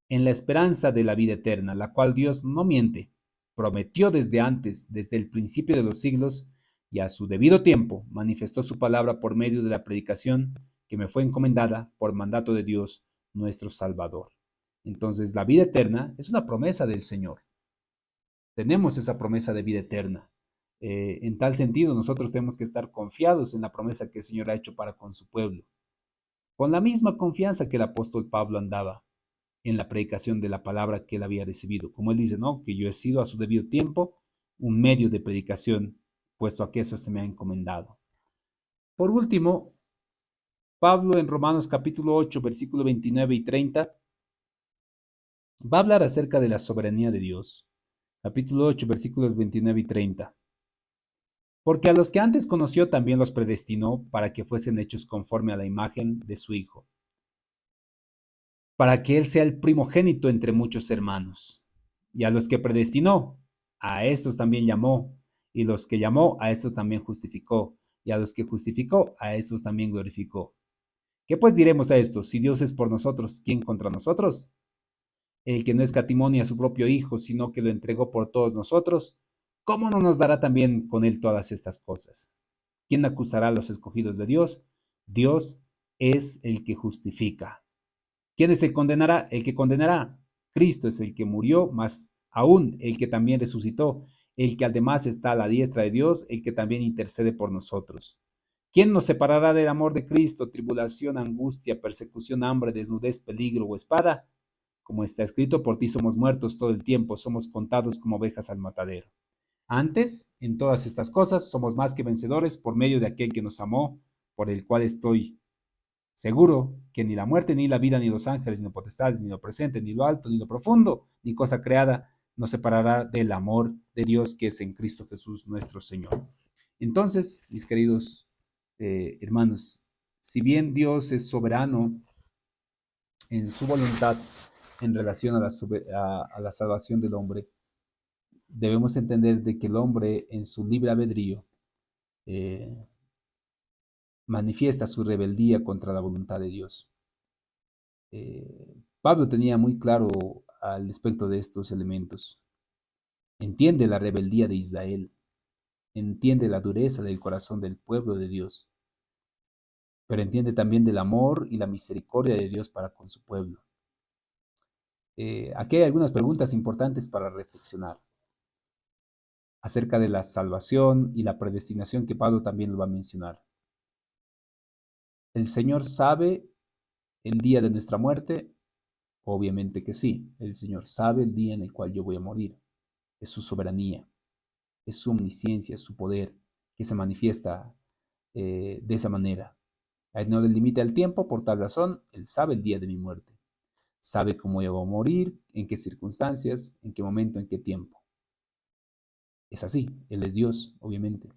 en la esperanza de la vida eterna, la cual Dios no miente, prometió desde antes, desde el principio de los siglos, y a su debido tiempo manifestó su palabra por medio de la predicación que me fue encomendada por mandato de Dios, nuestro Salvador. Entonces, la vida eterna es una promesa del Señor. Tenemos esa promesa de vida eterna. En tal sentido, nosotros tenemos que estar confiados en la promesa que el Señor ha hecho para con su pueblo, con la misma confianza que el apóstol Pablo andaba en la predicación de la palabra que él había recibido. Como él dice, ¿no? Que yo he sido a su debido tiempo un medio de predicación, puesto a que eso se me ha encomendado. Por último, Pablo en Romanos capítulo 8, versículo 29 y 30, va a hablar acerca de la soberanía de Dios. Capítulo 8, versículos 29 y 30. Porque a los que antes conoció también los predestinó para que fuesen hechos conforme a la imagen de su Hijo, para que Él sea el primogénito entre muchos hermanos. Y a los que predestinó, a estos también llamó, y los que llamó, a estos también justificó, y a los que justificó, a estos también glorificó. ¿Qué pues diremos a esto? Si Dios es por nosotros, ¿quién contra nosotros? El que no escatimó ni a su propio Hijo, sino que lo entregó por todos nosotros, ¿cómo no nos dará también con Él todas estas cosas? ¿Quién acusará a los escogidos de Dios? Dios es el que justifica. ¿Quién es el condenará? El que condenará. Cristo es el que murió, más aún el que también resucitó, el que además está a la diestra de Dios, el que también intercede por nosotros. ¿Quién nos separará del amor de Cristo? Tribulación, angustia, persecución, hambre, desnudez, peligro o espada. Como está escrito, por ti somos muertos todo el tiempo, somos contados como ovejas al matadero. Antes, en todas estas cosas, somos más que vencedores por medio de aquel que nos amó, por el cual estoy seguro que ni la muerte, ni la vida, ni los ángeles, ni lo potestades, ni lo presente, ni lo alto, ni lo profundo, ni cosa creada, nos separará del amor de Dios que es en Cristo Jesús nuestro Señor. Entonces, mis queridos hermanos, si bien Dios es soberano en su voluntad en relación a la salvación del hombre, debemos entender de que el hombre en su libre albedrío eh, manifiesta su rebeldía contra la voluntad de Dios. Pablo tenía muy claro al respecto de estos elementos. Entiende la rebeldía de Israel, entiende la dureza del corazón del pueblo de Dios, pero entiende también del amor y la misericordia de Dios para con su pueblo. Aquí hay algunas preguntas importantes para reflexionar acerca de la salvación y la predestinación que Pablo también lo va a mencionar. ¿El Señor sabe el día de nuestra muerte? Obviamente que sí, el Señor sabe el día en el cual yo voy a morir. Es su soberanía, es su omnisciencia, es su poder que se manifiesta de esa manera. A él no le limita el tiempo, por tal razón, él sabe el día de mi muerte. Sabe cómo yo voy a morir, en qué circunstancias, en qué momento, en qué tiempo. Es así, él es Dios, obviamente.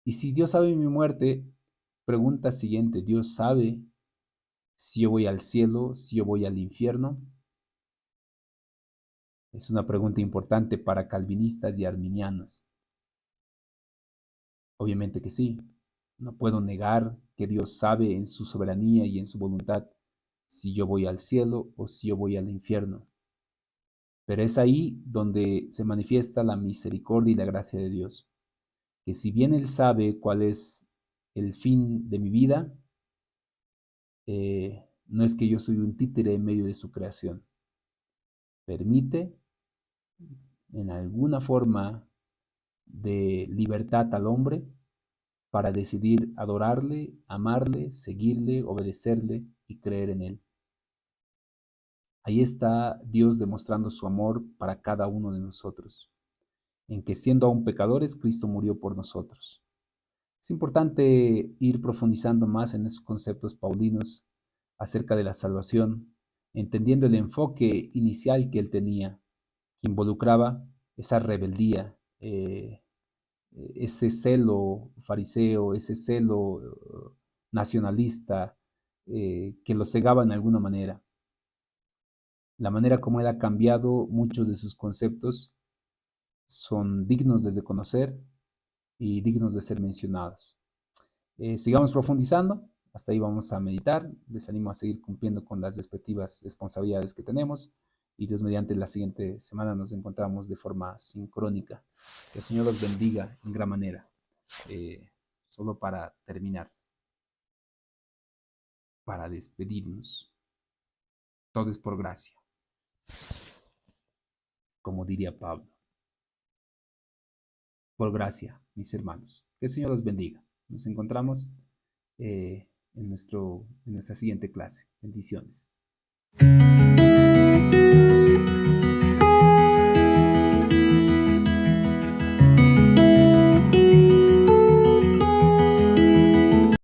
Y si Dios sabe mi muerte, pregunta siguiente, ¿Dios sabe si yo voy al cielo, si yo voy al infierno? Es una pregunta importante para calvinistas y arminianos. Obviamente que sí. No puedo negar que Dios sabe en su soberanía y en su voluntad si yo voy al cielo o si yo voy al infierno. Pero es ahí donde se manifiesta la misericordia y la gracia de Dios. Que si bien Él sabe cuál es el fin de mi vida, no es que yo soy un títere en medio de su creación. Permite en alguna forma de libertad al hombre para decidir adorarle, amarle, seguirle, obedecerle y creer en él. Ahí está Dios demostrando su amor para cada uno de nosotros, en que siendo aún pecadores, Cristo murió por nosotros. Es importante ir profundizando más en esos conceptos paulinos acerca de la salvación, entendiendo el enfoque inicial que él tenía, que involucraba esa rebeldía, ese celo fariseo, ese celo nacionalista que lo cegaba en alguna manera. La manera como él ha cambiado muchos de sus conceptos son dignos de conocer y dignos de ser mencionados. Sigamos profundizando, hasta ahí vamos a meditar, les animo a seguir cumpliendo con las respectivas responsabilidades que tenemos y Dios mediante la siguiente semana nos encontramos de forma sincrónica. Que el Señor los bendiga en gran manera. Solo para terminar, para despedirnos, todo es por gracia, como diría Pablo, por gracia, mis hermanos. Que el Señor los bendiga. Nos encontramos en nuestra siguiente clase. Bendiciones.